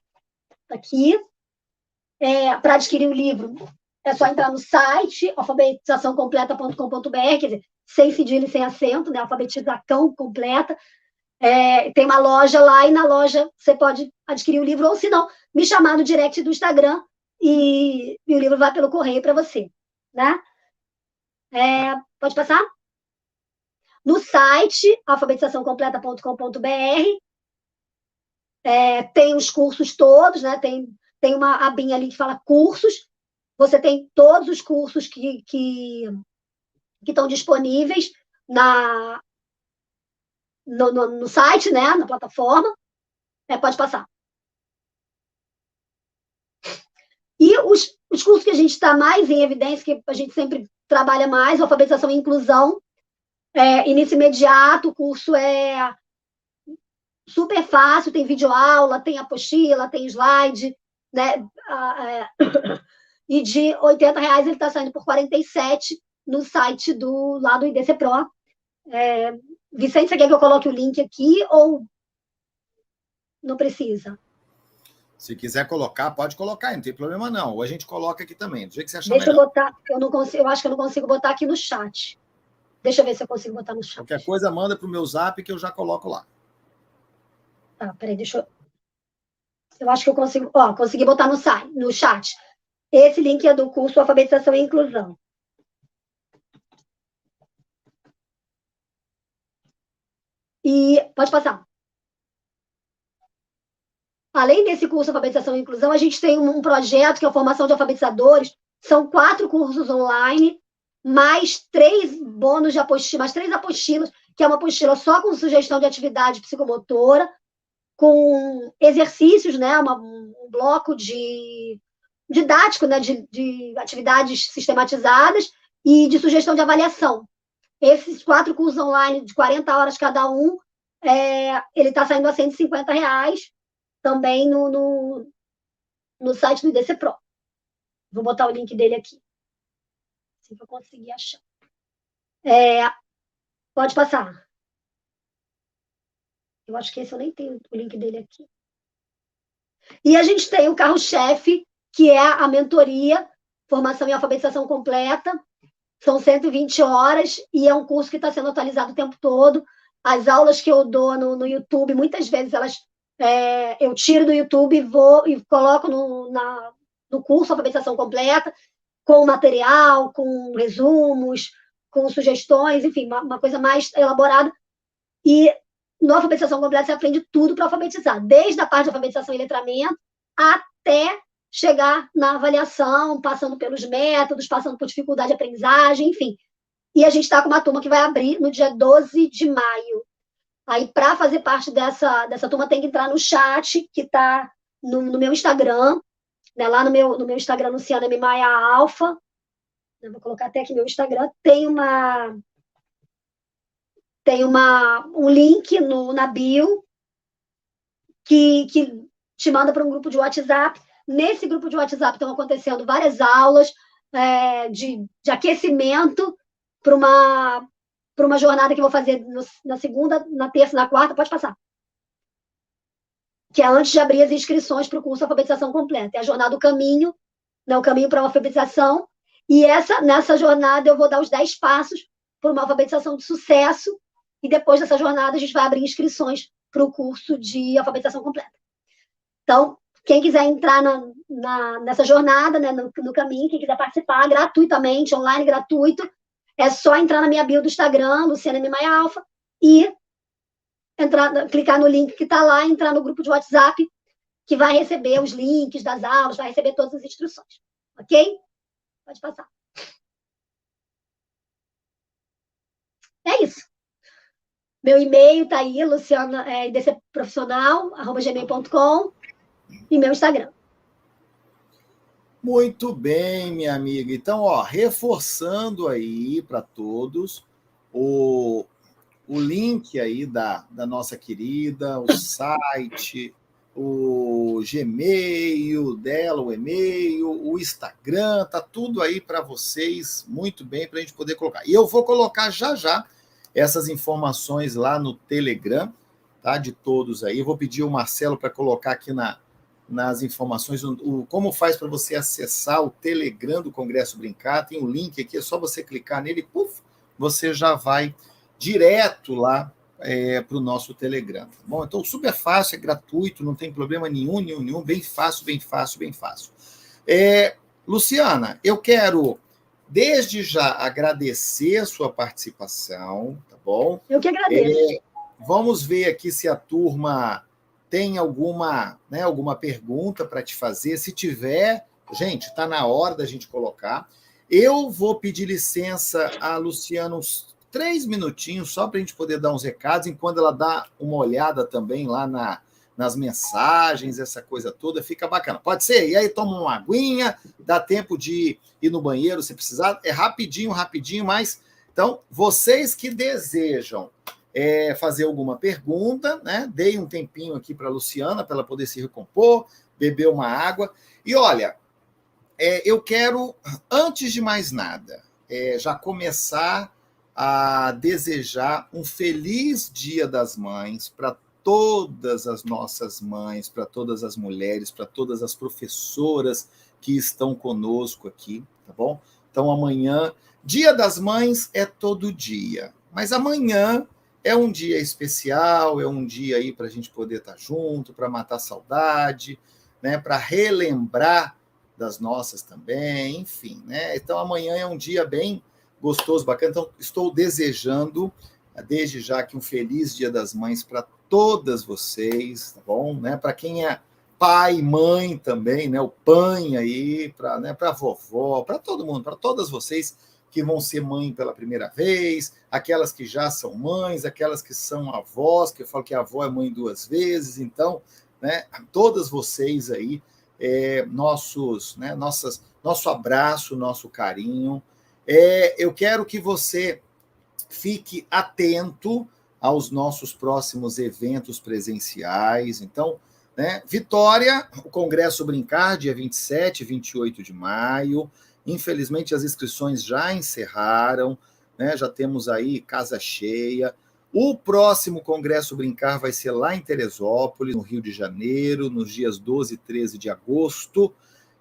Aqui. Para adquirir o livro, é só entrar no site, alfabetizaçãocompleta.com.br, quer dizer, sem cedilha e sem acento, né? Alfabetização Completa. Tem uma loja lá, e na loja você pode adquirir o livro, ou se não, me chamar no direct do Instagram e o livro vai pelo correio para você, né? Pode passar? No site, alfabetizaçãocompleta.com.br, tem os cursos todos, né? Tem uma abinha ali que fala cursos. Você tem todos os cursos que estão disponíveis no site, né? Na plataforma. Pode passar. E os cursos que a gente está mais em evidência, que a gente sempre trabalha mais, alfabetização e inclusão, início imediato, o curso é super fácil, tem videoaula, tem apostila, tem slide, né? E de R$80 ele está saindo por 47 no site lá do IDCPRO. Vicente, você quer que eu coloque o link aqui ou não precisa? Se quiser colocar, pode colocar, não tem problema não. Ou a gente coloca aqui também, do jeito que você achar melhor. Deixa eu botar, eu acho que eu não consigo botar aqui no chat. Deixa eu ver se eu consigo botar no chat. Qualquer coisa, manda para o meu zap que eu já coloco lá. Tá, peraí, deixa eu... Eu acho que eu consigo... consegui botar no chat. Esse link é do curso Alfabetização e Inclusão. E pode passar. Além desse curso Alfabetização e Inclusão, a gente tem um projeto que é a formação de alfabetizadores. São 4 cursos online, mais 3 bônus de apostila, mais 3 apostilas, que é uma apostila só com sugestão de atividade psicomotora, com exercícios, né, um bloco didático, né, de atividades sistematizadas e de sugestão de avaliação. Esses 4 cursos online de 40 horas cada um, ele está saindo a R$150, também no site do IDCPRO. Vou botar o link dele aqui. Se eu conseguir achar. Pode passar. Eu acho que esse eu nem tenho o link dele aqui. E a gente tem o carro-chefe, que é a mentoria, formação e alfabetização completa. São 120 horas e é um curso que está sendo atualizado o tempo todo. As aulas que eu dou no YouTube, muitas vezes eu tiro do YouTube e coloco no curso Alfabetização Completa, com material, com resumos, com sugestões, enfim, uma coisa mais elaborada. E no Alfabetização Completa você aprende tudo para alfabetizar, desde a parte de alfabetização e letramento até chegar na avaliação, passando pelos métodos, passando por dificuldade de aprendizagem, enfim. E a gente está com uma turma que vai abrir no dia 12 de maio. Aí, para fazer parte dessa turma, tem que entrar no chat, que está no meu Instagram, né? Lá no meu Instagram, Luciana M. Maia Alfa. Eu vou colocar até aqui meu Instagram. Tem um link na bio que te manda para um grupo de WhatsApp. Nesse grupo de WhatsApp estão acontecendo várias aulas de aquecimento para uma jornada que eu vou fazer na segunda, na terça, na quarta. Pode passar. Que é antes de abrir as inscrições para o curso Alfabetização Completa. É a Jornada do Caminho, né, o caminho para uma alfabetização. E nessa jornada eu vou dar os 10 passos para uma alfabetização de sucesso. E depois dessa jornada a gente vai abrir inscrições para o curso de alfabetização completa. Então, quem quiser entrar nessa jornada, né, no caminho, quem quiser participar gratuitamente, online gratuito, é só entrar na minha bio do Instagram, Luciana M. Maia Alfa, e clicar no link que está lá, entrar no grupo de WhatsApp, que vai receber os links das aulas, vai receber todas as instruções. Ok? Pode passar. É isso. Meu e-mail está aí, Luciana, idcprofissional@gmail.com, e meu Instagram. Muito bem, minha amiga. Então, ó, reforçando aí para todos o link aí da nossa querida, o site, o Gmail dela, o e-mail, o Instagram, tá tudo aí para vocês, muito bem, para a gente poder colocar. E eu vou colocar já essas informações lá no Telegram, tá? De todos aí. Eu vou pedir o Marcelo para colocar aqui nas informações, como faz para você acessar o Telegram do Congresso Brincar. Tem um link aqui, é só você clicar nele, puf, você já vai direto lá para o nosso Telegram. Tá bom? Então, super fácil, é gratuito, não tem problema nenhum, bem fácil. Luciana, eu quero, desde já, agradecer a sua participação, tá bom? Eu que agradeço. Vamos ver aqui se a turma tem alguma pergunta para te fazer. Se tiver, gente, está na hora da gente colocar. Eu vou pedir licença a Luciana uns 3 minutinhos, só para a gente poder dar uns recados, enquanto ela dá uma olhada também lá nas mensagens, essa coisa toda, fica bacana. Pode ser? E aí toma uma aguinha, dá tempo de ir no banheiro se precisar. É rapidinho, mas... Então, vocês que desejam fazer alguma pergunta, né? Dei um tempinho aqui para a Luciana, para ela poder se recompor, beber uma água. E olha, eu quero, antes de mais nada, já começar a desejar um feliz Dia das Mães para todas as nossas mães, para todas as mulheres, para todas as professoras que estão conosco aqui, tá bom? Então, amanhã, Dia das Mães é todo dia, mas amanhã é um dia especial, é um dia aí para a gente poder estar junto, para matar saudade, né? Para relembrar das nossas também, enfim, né? Então, amanhã é um dia bem gostoso, bacana. Então, estou desejando, desde já, que um feliz Dia das Mães para todas vocês, tá bom? Né? Para quem é pai, mãe também, né? O pai aí, para a vovó, para todo mundo, para todas vocês que vão ser mãe pela primeira vez, aquelas que já são mães, aquelas que são avós, que eu falo que a avó é mãe 2 vezes, então, né, todas vocês aí, nosso abraço, nosso carinho. Eu quero que você fique atento aos nossos próximos eventos presenciais. Então, né, Vitória, o Congresso Brincar, dia 27 e 28 de maio. Infelizmente, as inscrições já encerraram, né? Já temos aí casa cheia. O próximo Congresso Brincar vai ser lá em Teresópolis, no Rio de Janeiro, nos dias 12 e 13 de agosto.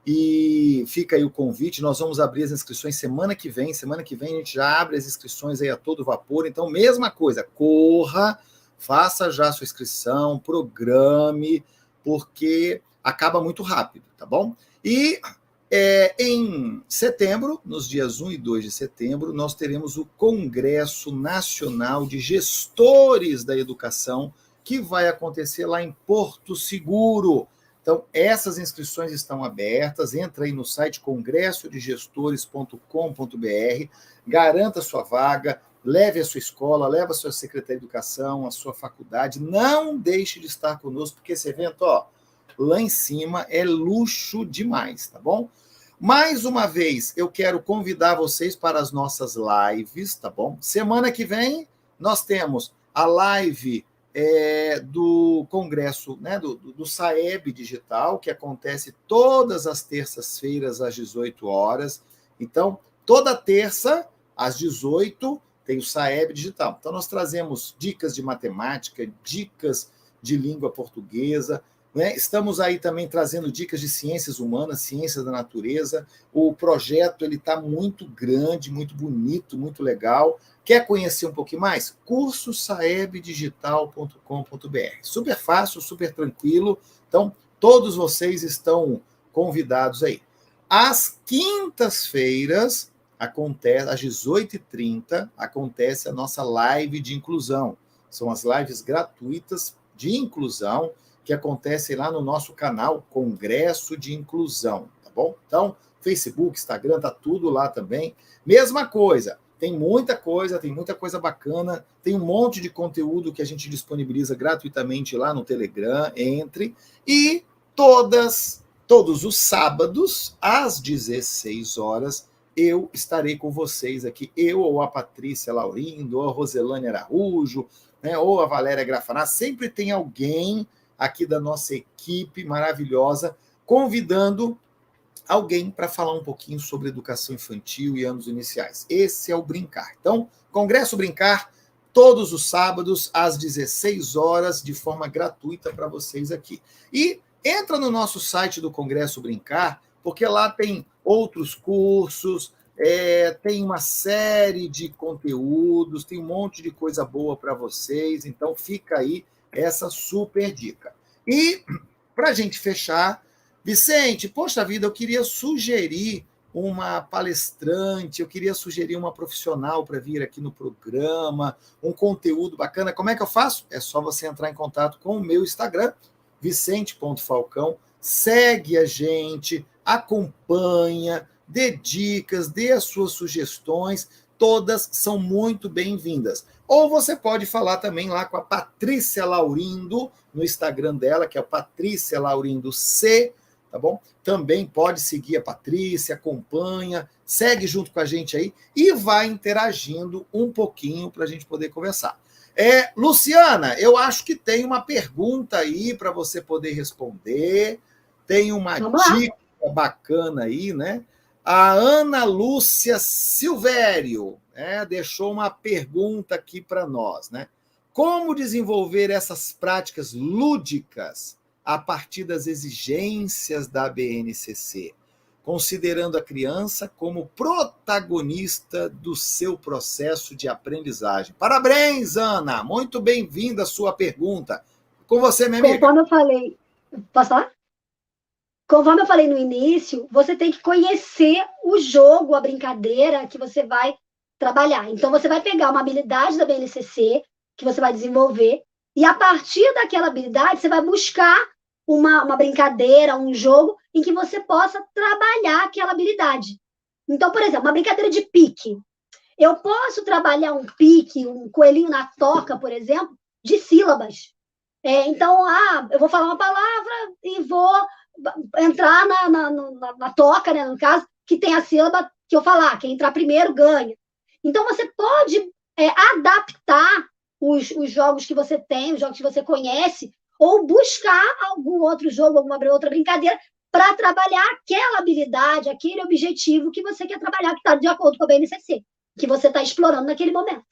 E fica aí o convite, nós vamos abrir as inscrições semana que vem a gente já abre as inscrições aí a todo vapor. Então, mesma coisa, corra, faça já a sua inscrição, programe, porque acaba muito rápido, tá bom? E em setembro, nos dias 1 e 2 de setembro, nós teremos o Congresso Nacional de Gestores da Educação, que vai acontecer lá em Porto Seguro. Então, essas inscrições estão abertas, entra aí no site congressodegestores.com.br, garanta sua vaga, leve a sua escola, leve a sua Secretaria de Educação, a sua faculdade, não deixe de estar conosco, porque esse evento, ó, lá em cima é luxo demais, tá bom? Mais uma vez, eu quero convidar vocês para as nossas lives, tá bom? Semana que vem, nós temos a live do Congresso, né, do SAEB Digital, que acontece todas as terças-feiras, às 18 horas. Então, toda terça, às 18, tem o SAEB Digital. Então, nós trazemos dicas de matemática, dicas de língua portuguesa, né? Estamos aí também trazendo dicas de ciências humanas, ciências da natureza. O projeto está muito grande, muito bonito, muito legal. Quer conhecer um pouquinho mais? cursosaebdigital.com.br. Super fácil, super tranquilo. Então, todos vocês estão convidados aí. Às quintas-feiras, acontece, às 18h30, acontece a nossa live de inclusão. São as lives gratuitas de inclusão que acontecem lá no nosso canal Congresso de Inclusão, tá bom? Então, Facebook, Instagram, tá tudo lá também. Mesma coisa, tem muita coisa bacana, tem um monte de conteúdo que a gente disponibiliza gratuitamente lá no Telegram, entre, e todos os sábados, às 16 horas, eu estarei com vocês aqui, eu ou a Patrícia Laurindo, ou a Roselane Araújo, né, ou a Valéria Grafaná, sempre tem alguém aqui da nossa equipe maravilhosa, convidando alguém para falar um pouquinho sobre educação infantil e anos iniciais. Esse é o Brincar. Então, Congresso Brincar, todos os sábados, às 16 horas, de forma gratuita para vocês aqui. E entra no nosso site do Congresso Brincar, porque lá tem outros cursos, tem uma série de conteúdos, tem um monte de coisa boa para vocês, então fica aí essa super dica. E, para a gente fechar, Vicente, poxa vida, eu queria sugerir uma palestrante, eu queria sugerir uma profissional para vir aqui no programa, um conteúdo bacana. Como é que eu faço? É só você entrar em contato com o meu Instagram, vicente.falcão, segue a gente, acompanha, dê dicas, dê as suas sugestões, todas são muito bem-vindas. Ou você pode falar também lá com a Patrícia Laurindo, no Instagram dela, que é a Patrícia Laurindo C, tá bom? Também pode seguir a Patrícia, acompanha, segue junto com a gente aí e vai interagindo um pouquinho para a gente poder conversar. Luciana, eu acho que tem uma pergunta aí para você poder responder, tem uma dica bacana aí, né? A Ana Lúcia Silvério deixou uma pergunta aqui para nós, né? Como desenvolver essas práticas lúdicas a partir das exigências da BNCC, considerando a criança como protagonista do seu processo de aprendizagem? Parabéns, Ana! Muito bem-vinda a sua pergunta. Com você, minha amiga. Conforme eu falei... Posso falar? Conforme eu falei no início, você tem que conhecer o jogo, a brincadeira que você vai trabalhar. Então, você vai pegar uma habilidade da BNCC que você vai desenvolver e, a partir daquela habilidade, você vai buscar uma brincadeira, um jogo em que você possa trabalhar aquela habilidade. Então, por exemplo, uma brincadeira de pique. Eu posso trabalhar um pique, um coelhinho na toca, por exemplo, de sílabas. Então, eu vou falar uma palavra e vou entrar na toca, né, no caso, que tem a sílaba que eu falar, quem entrar primeiro ganha. Então, você pode adaptar os jogos que você tem, os jogos que você conhece, ou buscar algum outro jogo, alguma outra brincadeira, para trabalhar aquela habilidade, aquele objetivo que você quer trabalhar, que está de acordo com a BNCC, que você está explorando naquele momento.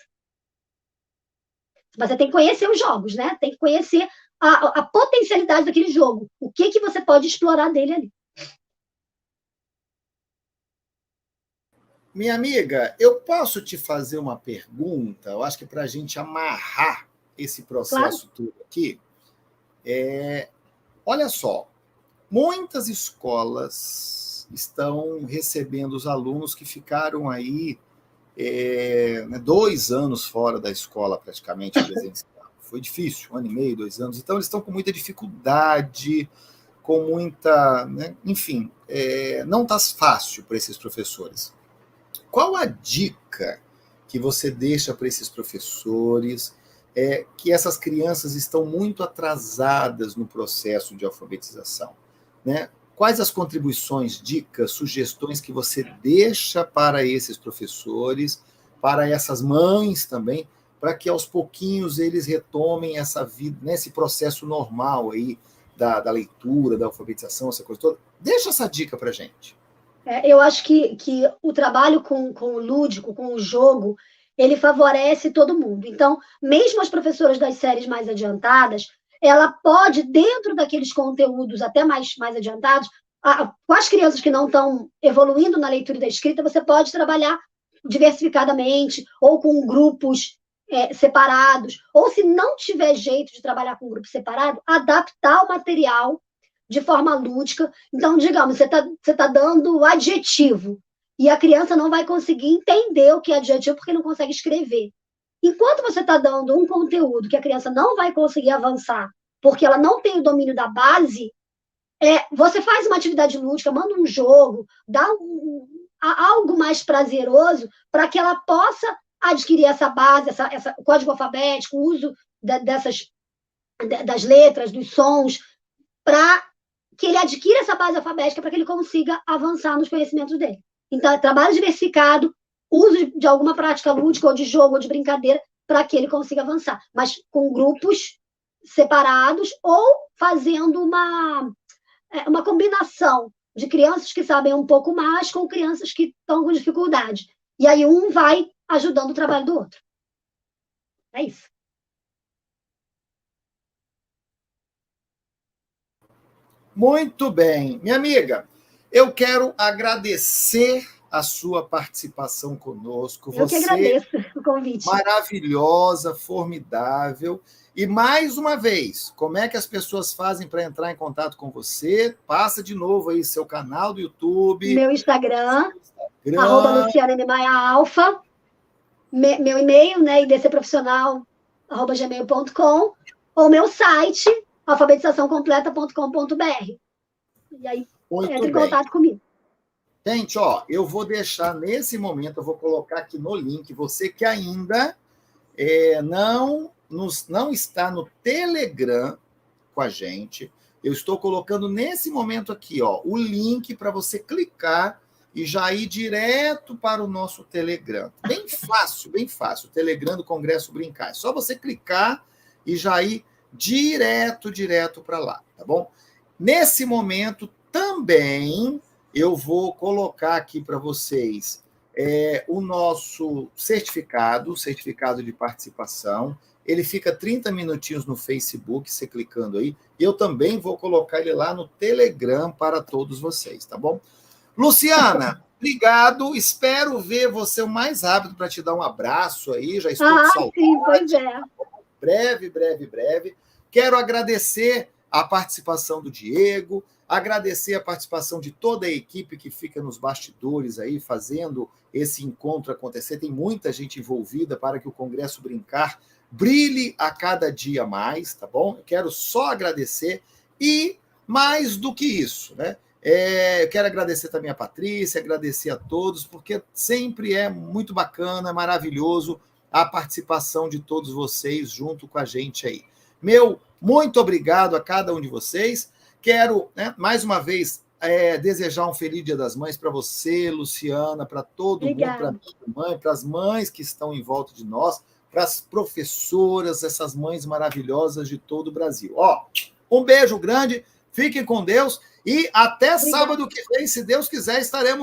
Você tem que conhecer os jogos, né? Tem que conhecer a potencialidade daquele jogo. O que você pode explorar dele ali. Minha amiga, eu posso te fazer uma pergunta? Eu acho que para a gente amarrar esse processo todo aqui. Olha só, muitas escolas estão recebendo os alunos que ficaram aí 2 anos fora da escola, praticamente, presencial. Foi difícil, 1 ano e meio, 2 anos. Então, eles estão com muita dificuldade, com muita... né? Enfim, não está fácil para esses professores. Qual a dica que você deixa para esses professores que essas crianças estão muito atrasadas no processo de alfabetização, né? Quais as contribuições, dicas, sugestões que você deixa para esses professores, para essas mães também, para que aos pouquinhos eles retomem essa vida, né, esse processo normal aí da leitura, da alfabetização, essa coisa toda? Deixa essa dica para a gente. Eu acho que o trabalho com o lúdico, com o jogo, ele favorece todo mundo. Então, mesmo as professoras das séries mais adiantadas, ela pode, dentro daqueles conteúdos até mais adiantados, com as crianças que não estão evoluindo na leitura e da escrita, você pode trabalhar diversificadamente, ou com grupos separados, ou se não tiver jeito de trabalhar com grupo separado, adaptar o material de forma lúdica. Então, digamos, você tá dando adjetivo, e a criança não vai conseguir entender o que é adjetivo porque não consegue escrever. Enquanto você está dando um conteúdo que a criança não vai conseguir avançar porque ela não tem o domínio da base, você faz uma atividade lúdica, manda um jogo, dá algo mais prazeroso para que ela possa adquirir essa base, o código alfabético, o uso das letras, dos sons, para que ele adquira essa base alfabética para que ele consiga avançar nos conhecimentos dele. Então, trabalho diversificado, uso de alguma prática lúdica, ou de jogo, ou de brincadeira, para que ele consiga avançar, mas com grupos separados, ou fazendo uma combinação de crianças que sabem um pouco mais com crianças que estão com dificuldade. E aí um vai ajudando o trabalho do outro. É isso. Muito bem. Minha amiga, eu quero agradecer a sua participação conosco. Eu que agradeço o convite. Maravilhosa, formidável. E, mais uma vez, como é que as pessoas fazem para entrar em contato com você? Passa de novo aí seu canal do YouTube. Meu Instagram. @LucianaMMaiaAlfa. Meu e-mail, né, idcprofissional@gmail.com, ou meu site, alfabetizaçãocompleta.com.br. E aí, entra em contato comigo. Gente, eu vou deixar nesse momento, eu vou colocar aqui no link, você que ainda não está no Telegram com a gente, eu estou colocando nesse momento aqui, o link para você clicar e já ir direto para o nosso Telegram. Bem fácil, o Telegram do Congresso Brincar. É só você clicar e já ir direto para lá, tá bom? Nesse momento, também, eu vou colocar aqui para vocês o nosso certificado de participação. Ele fica 30 minutinhos no Facebook, você clicando aí. Eu também vou colocar ele lá no Telegram para todos vocês, tá bom? Luciana, obrigado. Espero ver você o mais rápido para te dar um abraço aí. Já estou com saudade. Sim, pois é. Breve. Quero agradecer a participação do Diego, agradecer a participação de toda a equipe que fica nos bastidores aí, fazendo esse encontro acontecer. Tem muita gente envolvida para que o Congresso Brincar brilhe a cada dia mais, tá bom? Eu quero só agradecer e, mais do que isso, né? Eu quero agradecer também a Patrícia, agradecer a todos, porque sempre é muito bacana, maravilhoso a participação de todos vocês junto com a gente aí. Muito obrigado a cada um de vocês. Quero, mais uma vez, desejar um feliz Dia das Mães para você, Luciana, para todo mundo, para minha mãe, para as mães que estão em volta de nós, para as professoras, essas mães maravilhosas de todo o Brasil. Um beijo grande, fiquem com Deus e até sábado que vem, se Deus quiser, estaremos